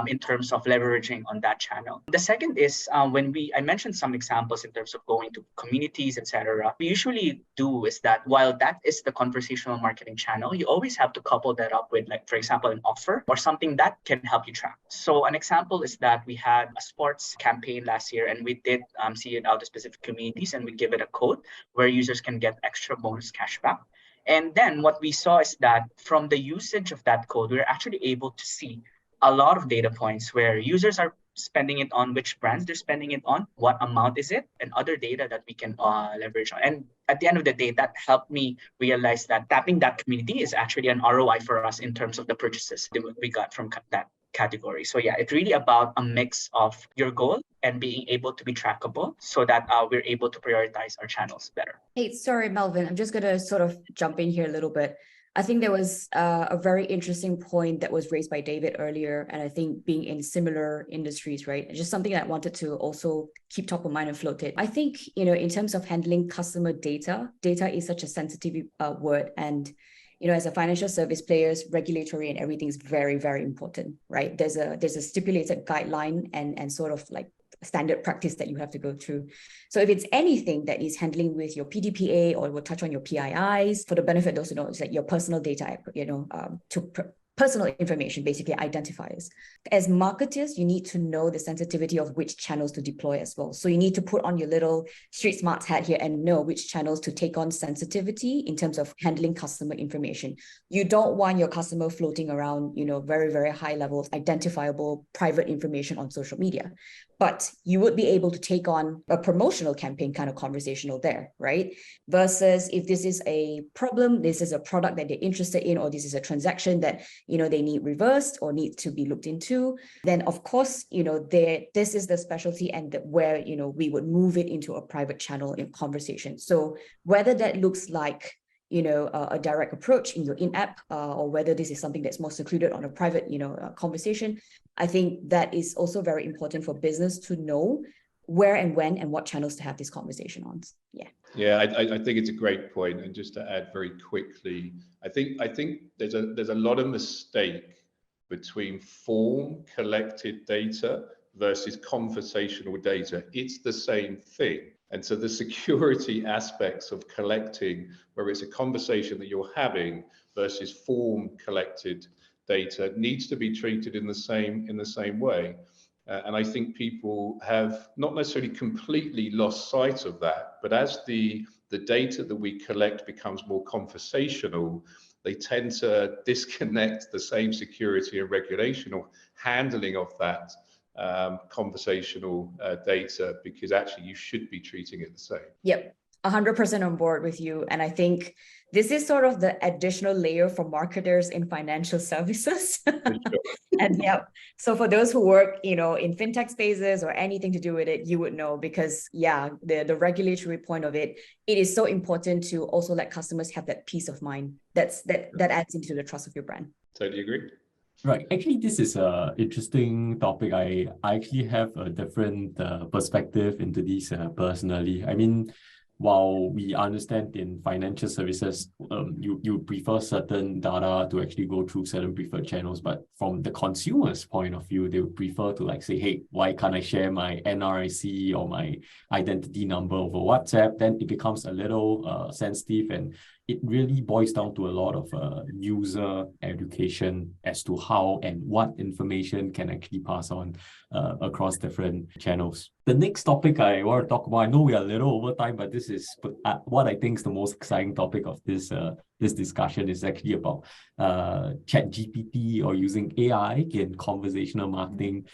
G: in terms of leveraging on that channel. The second is when I mentioned some examples in terms of going to communities, etc. We usually do is that while that is the conversational marketing channel, you always have to couple that up with, like, for example, an offer or something that can help you track. So an example is that we had a sports campaign last year, and we did see it out to specific communities, and we give it a code where users can get extra bonus cashback. And then what we saw is that from the usage of that code, we're actually able to see a lot of data points where users are spending it on, which brands they're spending it on, what amount is it, and other data that we can leverage on. And at the end of the day, that helped me realize that tapping that community is actually an ROI for us in terms of the purchases that we got from that category. So yeah, it's really about a mix of your goal and being able to be trackable so that we're able to prioritize our channels better.
E: Hey, sorry, Melvin, I'm just going to sort of jump in here a little bit. I think there was a very interesting point that was raised by David earlier, and I think being in similar industries, right? Just something that I wanted to also keep top of mind and float it. I think, in terms of handling customer data is such a sensitive word, and as a financial service players, regulatory and everything is very, very important, right? There's a stipulated guideline and sort of like standard practice that you have to go through. So if it's anything that is handling with your PDPA, or we'll touch on your PIIs, for the benefit of those who know, it's like your personal data, personal information, basically identifiers. As marketers, you need to know the sensitivity of which channels to deploy as well. So you need to put on your little street smarts hat here and know which channels to take on sensitivity in terms of handling customer information. You don't want your customer floating around, very, very high levels, identifiable private information on social media. But you would be able to take on a promotional campaign kind of conversational there, right? Versus if this is a problem, this is a product that they're interested in, or this is a transaction that, they need reversed or need to be looked into, then of course, this is the specialty and where, we would move it into a private channel in conversation. So whether that looks like, a direct approach in your in-app, or whether this is something that's more secluded on a private, conversation, I think that is also very important for business to know where and when and what channels to have this conversation on.
H: Yeah, I think it's a great point. And just to add very quickly, I think there's a lot of mistake between form collected data versus conversational data. It's the same thing. And so the security aspects of collecting, whether it's a conversation that you're having versus form collected data, needs to be treated in the same way. And I think people have not necessarily completely lost sight of that, but as the data that we collect becomes more conversational, they tend to disconnect the same security and regulation or handling of that conversational data, because actually you should be treating it the same.
E: Yep, 100% on board with you. And I think this is sort of the additional layer for marketers in financial services. And so for those who work, in fintech spaces or anything to do with it, you would know, because the regulatory point of it is so important to also let customers have that peace of mind. That adds into the trust of your brand.
H: Totally agree.
D: Right. Actually, this is an interesting topic. I actually have a different perspective into this personally. I mean, while we understand in financial services, you prefer certain data to actually go through certain preferred channels, but from the consumer's point of view, they would prefer to like say, hey, why can't I share my NRIC or my identity number over WhatsApp? Then it becomes a little sensitive, and it really boils down to a lot of user education as to how and what information can actually pass on across different channels. The next topic I want to talk about, I know we are a little over time, but this is what I think is the most exciting topic of this discussion is actually about ChatGPT or using AI in conversational marketing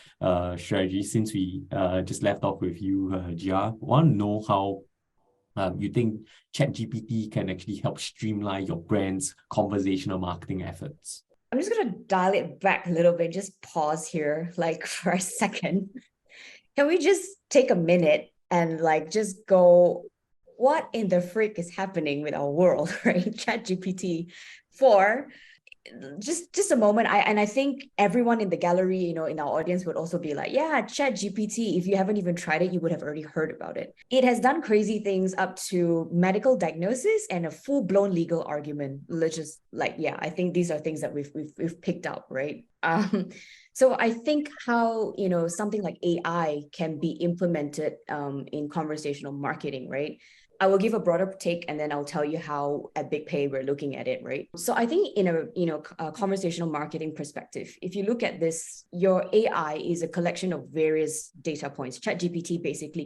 D: strategy. Since we just left off with you, Gia, I want to know how you think ChatGPT can actually help streamline your brand's conversational marketing efforts.
E: I'm just going to dial it back a little bit, just pause here, like for a second. Can we just take a minute and like just go, what in the frick is happening with our world, right? ChatGPT for just a moment. I think everyone in the gallery, in our audience would also be like, yeah, ChatGPT, if you haven't even tried it, you would have already heard about it. It has done crazy things up to medical diagnosis and a full-blown legal argument. Let's just like, yeah, I think these are things that we've picked up, right? So I think how, something like AI can be implemented in conversational marketing, right? I will give a broader take and then I'll tell you how at BigPay we're looking at it, right? So I think in a conversational marketing perspective, if you look at this, your AI is a collection of various data points. ChatGPT basically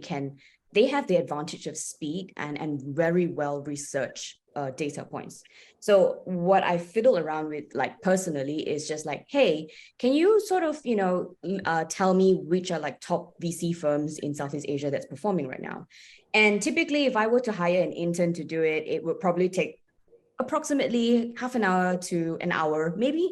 E: they have the advantage of speed and very well researched data points. So what I fiddle around with, like personally, is just like, hey, can you sort of, tell me which are like top VC firms in Southeast Asia that's performing right now? And typically, if I were to hire an intern to do it, it would probably take approximately half an hour to an hour, maybe.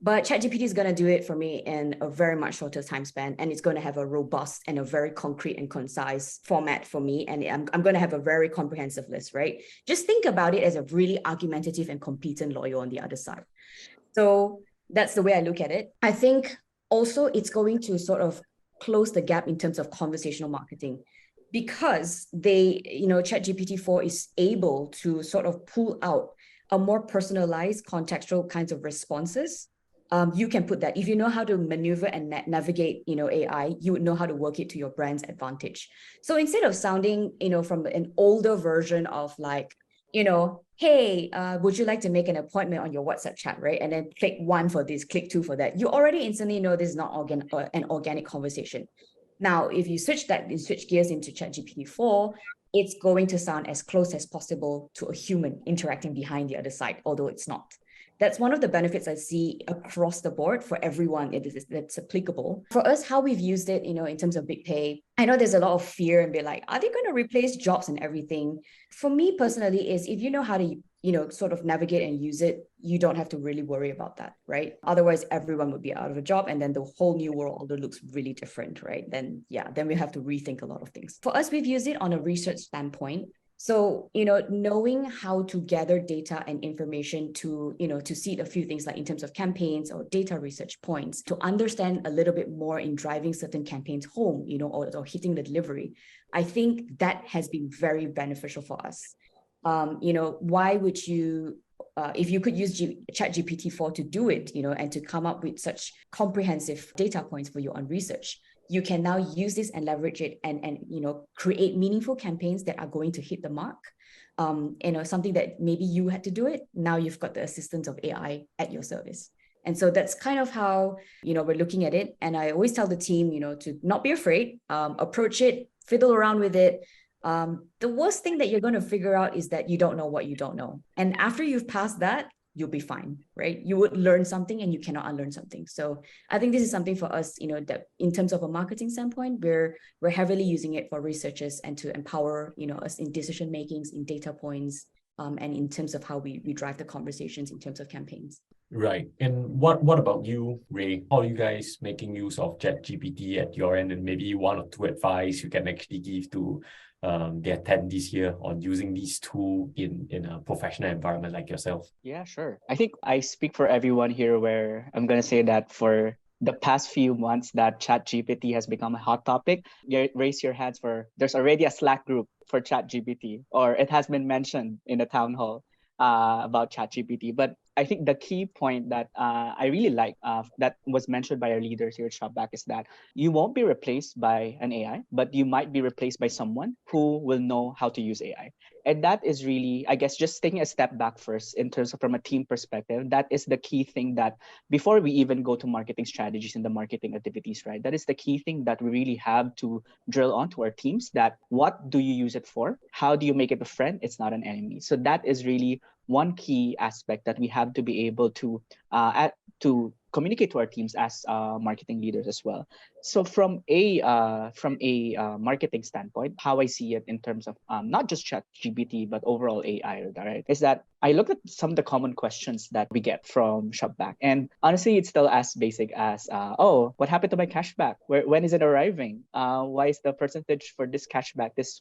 E: But ChatGPT is going to do it for me in a very much shorter time span, and it's going to have a robust and a very concrete and concise format for me. And I'm going to have a very comprehensive list, right? Just think about it as a really argumentative and competent lawyer on the other side. So that's the way I look at it. I think also it's going to sort of close the gap in terms of conversational marketing, because ChatGPT 4 is able to sort of pull out a more personalized contextual kinds of responses. You can put that, if you know how to maneuver and navigate, AI, you would know how to work it to your brand's advantage. So instead of sounding, from an older version of like, hey, would you like to make an appointment on your WhatsApp chat, right? And then click 1 for this, click 2 for that. You already instantly know this is not an organic conversation. Now, if you switch gears into ChatGPT 4, it's going to sound as close as possible to a human interacting behind the other side, although it's not. That's one of the benefits I see across the board for everyone that's applicable. For us, how we've used it, in terms of BigPay, I know there's a lot of fear and be like, are they going to replace jobs and everything? For me personally, is if you know how to, sort of navigate and use it, you don't have to really worry about that, right? Otherwise, everyone would be out of a job and then the whole new world looks really different, right? Then we have to rethink a lot of things. For us, we've used it on a research standpoint. So, knowing how to gather data and information to seed a few things like in terms of campaigns or data research points, to understand a little bit more in driving certain campaigns home, or hitting the delivery. I think that has been very beneficial for us. Why would you, if you could use ChatGPT 4 to do it, and to come up with such comprehensive data points for you on research, you can now use this and leverage it and create meaningful campaigns that are going to hit the mark. Something that maybe you had to do it, now you've got the assistance of AI at your service. And so that's kind of how, we're looking at it. And I always tell the team, to not be afraid, approach it, fiddle around with it. The worst thing that you're going to figure out is that you don't know what you don't know. And after you've passed that, you'll be fine, right? You would learn something and you cannot unlearn something. So I think this is something for us, that in terms of a marketing standpoint, we're heavily using it for researchers and to empower, us in decision makings, in data points, and in terms of how we drive the conversations in terms of campaigns.
D: Right. And what about you, Ray? How are you guys making use of ChatGPT at your end? And maybe 1 or 2 advice you can actually give to the attendees here on using these tools in a professional environment like yourself?
G: Yeah, sure. I think I speak for everyone here where I'm going to say that for the past few months that ChatGPT has become a hot topic. Raise your hands for there's already a Slack group for ChatGPT, or it has been mentioned in the town hall about ChatGPT. But I think the key point that I really like that was mentioned by our leaders here at ShopBack is that you won't be replaced by an AI, but you might be replaced by someone who will know how to use AI. And that is really, I guess, just taking a step back first in terms of from a team perspective, that is the key thing that before we even go to marketing strategies and the marketing activities, right? That is the key thing that we really have to drill onto our teams, that what do you use it for? How do you make it a friend? It's not an enemy. So that is really one key aspect that we have to be able to communicate to our teams as marketing leaders as well. So from a marketing standpoint, how I see it in terms of not just ChatGPT but overall AI, right, is that I look at some of the common questions that we get from ShopBack, and honestly, it's still as basic as, oh, what happened to my cashback? When is it arriving? Why is the percentage for this cashback this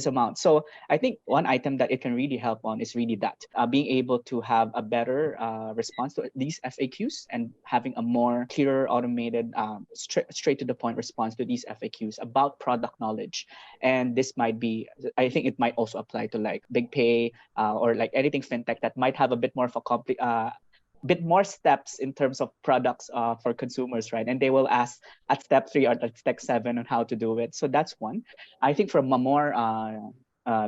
G: amount? So I think one item that it can really help on is really that being able to have a better response to these FAQs and having a more clear, automated, straight to the point response to these FAQs about product knowledge. And this might be, I think it might also apply to like BigPay or like anything fintech that might have a bit more of a bit more steps in terms of products for consumers, right? And they will ask at step 3 or at step 7 on how to do it. So that's one. I think from a more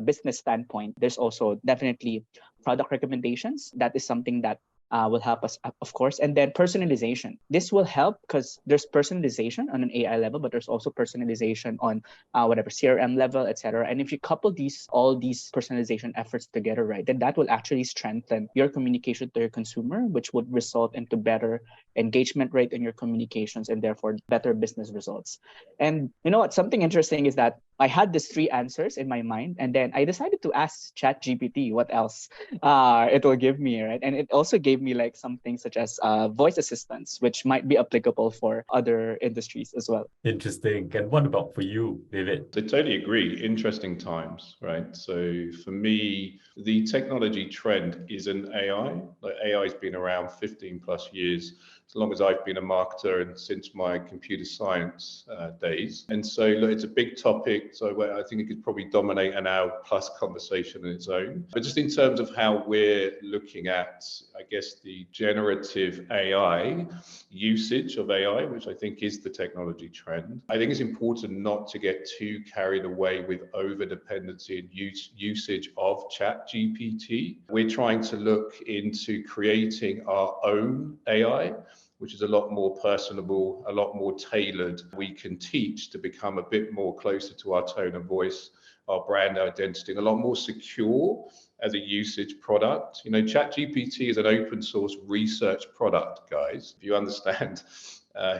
G: business standpoint, there's also definitely product recommendations. That is something that will help us, of course. And then personalization. This will help because there's personalization on an AI level, but there's also personalization on whatever CRM level, etc. And if you couple all these personalization efforts together, right, then that will actually strengthen your communication to your consumer, which would result into better engagement rate in your communications and therefore better business results. And you know what? Something interesting is that I had these 3 answers in my mind, and then I decided to ask ChatGPT what else it will give me, right? And it also gave me like something such as voice assistants, which might be applicable for other industries as well.
D: Interesting. And what about for you, David?
H: I totally agree. Interesting times, right? So for me, the technology trend is an AI. Like AI has been around 15 plus years, as long as I've been a marketer and since my computer science days. And so look, it's a big topic. So I think it could probably dominate an hour plus conversation on its own. But just in terms of how we're looking at, I guess, the generative AI usage of AI, which I think is the technology trend, I think it's important not to get too carried away with over dependency and usage of ChatGPT. We're trying to look into creating our own AI, which is a lot more personable, a lot more tailored. We can teach to become a bit more closer to our tone of voice, our brand identity, and a lot more secure as a usage product. You know, ChatGPT is an open source research product, guys. If you understand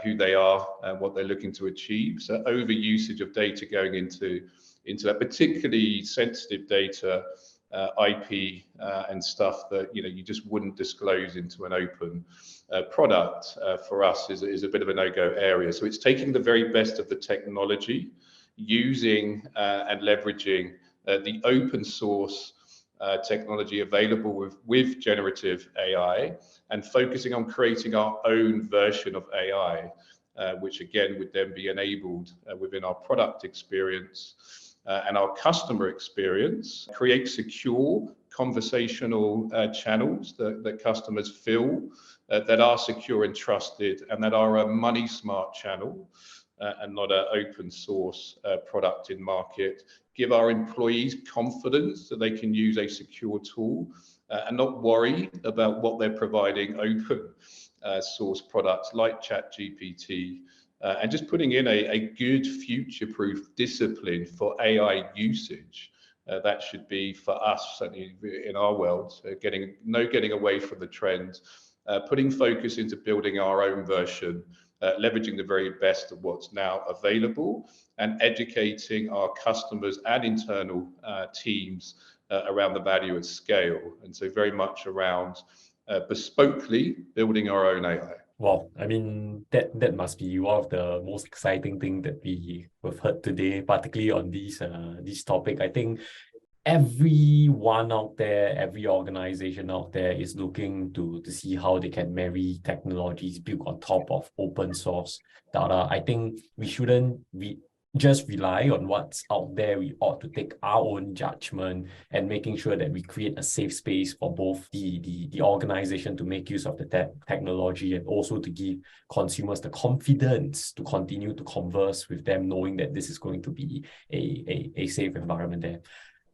H: who they are and what they're looking to achieve. So over usage of data going into that particularly sensitive data, IP and stuff that you just wouldn't disclose into an open product for us is a bit of a no-go area. So it's taking the very best of the technology, using and leveraging the open source technology available with generative AI and focusing on creating our own version of AI, which again would then be enabled within our product experience and our customer experience, create secure conversational channels that customers feel that are secure and trusted and that are a MoneySmart channel and not an open source product in market. Give our employees confidence that they can use a secure tool and not worry about what they're providing open source products like ChatGPT. And just putting in a good future-proof discipline for AI usage. That should be for us, certainly in our world, getting away from the trend, putting focus into building our own version, leveraging the very best of what's now available, and educating our customers and internal teams around the value at scale. And so very much around bespokely building our own AI.
D: Wow, I mean, that must be one of the most exciting things that we've heard today, particularly on this topic. I think everyone out there, every organization out there is looking to see how they can marry technologies built on top of open source data. I think we shouldn't just rely on what's out there. We ought to take our own judgment and making sure that we create a safe space for both the organization to make use of the technology and also to give consumers the confidence to continue to converse with them, knowing that this is going to be a safe environment there.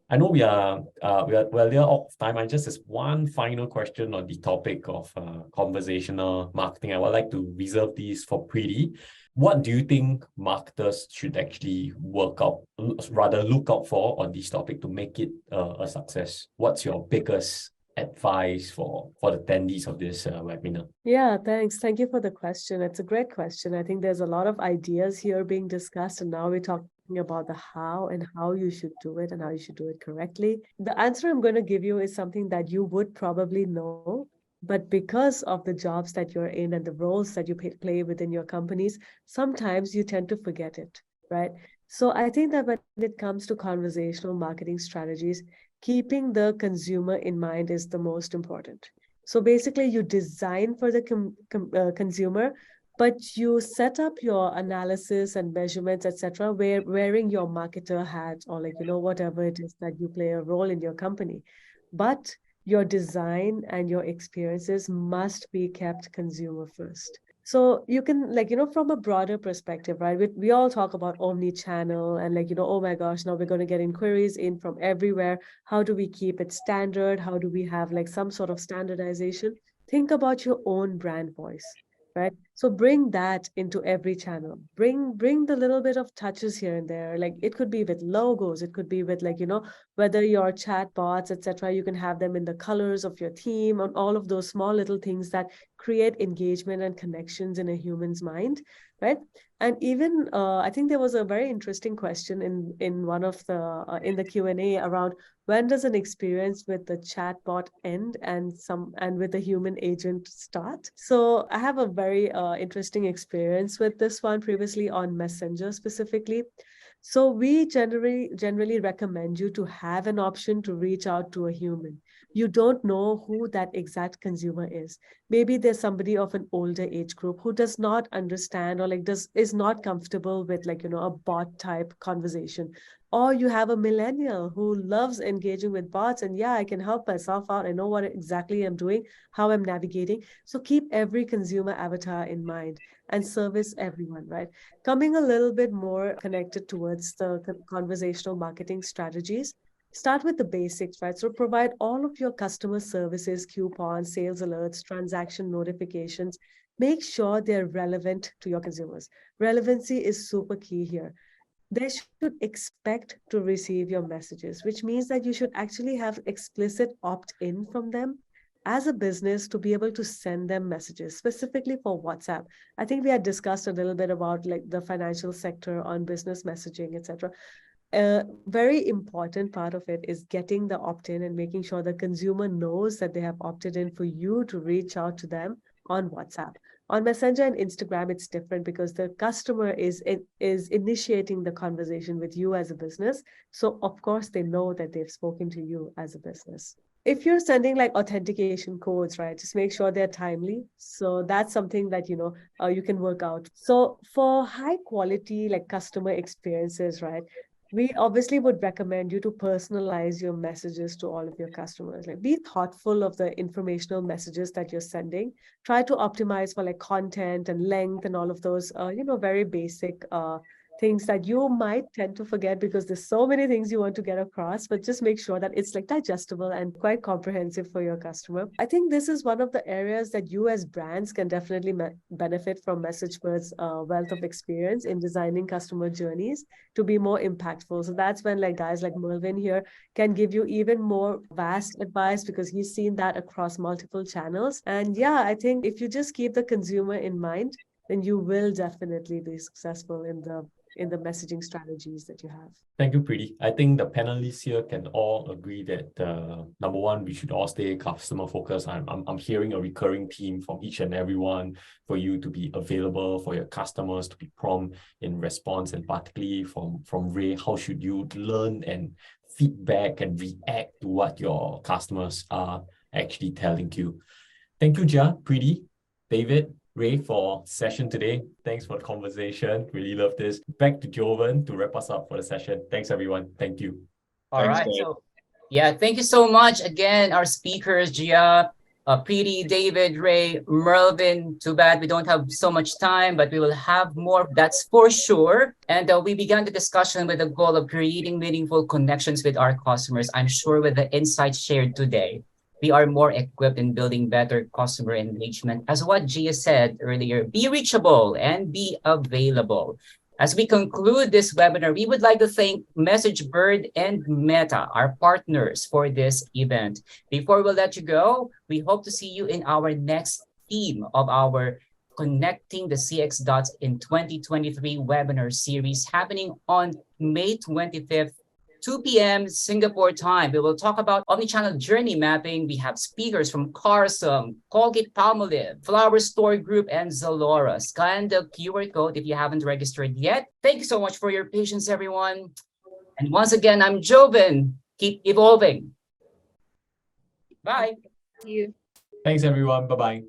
D: I know we are there off time. I just have one final question on the topic of conversational marketing. I would like to reserve these for Preeti. What do you think marketers should actually look out for on this topic to make it a success? What's your biggest advice for the attendees of this webinar?
F: Yeah, thanks. Thank you for the question. It's a great question. I think there's a lot of ideas here being discussed, and now we're talking about the how and how you should do it and how you should do it correctly. The answer I'm going to give you is something that you would probably know, but because of the jobs that you're in and the roles that you play within your companies, sometimes you tend to forget it, right? So I think that when it comes to conversational marketing strategies, keeping the consumer in mind is the most important. So basically, you design for the consumer, but you set up your analysis and measurements, etc., wearing your marketer hat or whatever it is that you play a role in your company. But your design and your experiences must be kept consumer first. So you can from a broader perspective, right? We all talk about omni-channel and oh my gosh, now we're going to get inquiries in from everywhere. How do we keep it standard? How do we have some sort of standardization? Think about your own brand voice, right? So bring that into every channel. Bring the little bit of touches here and there. It could be with logos. It could be with whether your chat bots, etc. You can have them in the colors of your team and all of those small little things that create engagement and connections in a human's mind, right? And even I think there was a very interesting question in one of the in the Q&A around when does an experience with the chatbot end and with a human agent start? So I have a very interesting experience with this one previously on Messenger specifically. So we generally recommend you to have an option to reach out to a human. You don't know who that exact consumer is. Maybe there's somebody of an older age group who does not understand or is not comfortable with a bot type conversation. Or you have a millennial who loves engaging with bots and I can help myself out. I know what exactly I'm doing, how I'm navigating. So keep every consumer avatar in mind and service everyone, right? Coming a little bit more connected towards the conversational marketing strategies, start with the basics, right? So provide all of your customer services, coupons, sales alerts, transaction notifications. Make sure they're relevant to your consumers. Relevancy is super key here. They should expect to receive your messages, which means that you should actually have explicit opt-in from them as a business to be able to send them messages, specifically for WhatsApp. I think we had discussed a little bit about the financial sector on business messaging, etc. A very important part of it is getting the opt-in and making sure the consumer knows that they have opted in for you to reach out to them on WhatsApp. On Messenger and Instagram, it's different because the customer is initiating the conversation with you as a business. So of course, they know that they've spoken to you as a business. If you're sending authentication codes, right, just make sure they're timely. So that's something that, you can work out. So for high quality, customer experiences, right, we obviously would recommend you to personalize your messages to all of your customers. Be thoughtful of the informational messages that you're sending. Try to optimize for content and length and all of those, very basic things that you might tend to forget because there's so many things you want to get across, but just make sure that it's digestible and quite comprehensive for your customer. I think this is one of the areas that you as brands can definitely benefit from MessageBird's wealth of experience in designing customer journeys to be more impactful. So that's when guys like Mervin here can give you even more vast advice because he's seen that across multiple channels. And I think if you just keep the consumer in mind, then you will definitely be successful in the in the messaging strategies that you have.
D: Thank you, Preeti. I think the panelists here can all agree that number one, we should all stay customer focused. I'm hearing a recurring theme from each and everyone for you to be available for your customers, to be prompt in response, and particularly from Ray, how should you learn and feedback and react to what your customers are actually telling you. Thank you, Jia, Preeti, David, Ray, for session today. Thanks for the conversation. Really love this. Back to Jovan to wrap us up for the session. Thanks, everyone. Thank you.
A: All
H: Thanks,
A: right.
H: Dave.
A: So, yeah, thank you so much again, our speakers, Gia, Preeti, David, Ray, Mervin. Too bad we don't have so much time, but we will have more. That's for sure. And we began the discussion with the goal of creating meaningful connections with our customers. I'm sure with the insights shared today, we are more equipped in building better customer engagement. As what Gia said earlier, be reachable and be available. As we conclude this webinar, we would like to thank MessageBird and Meta, our partners, for this event. Before we let you go, we hope to see you in our next theme of our Connecting the CX Dots in 2023 webinar series happening on May 25th, 2 p.m. Singapore time. We will talk about omnichannel journey mapping. We have speakers from Carsum, Colgate-Palmolive, Flower Store Group, and Zalora. Scan the QR code if you haven't registered yet. Thank you so much for your patience, everyone. And once again, I'm Jovan. Keep evolving. Bye.
E: Thank you.
D: Thanks, everyone. Bye-bye.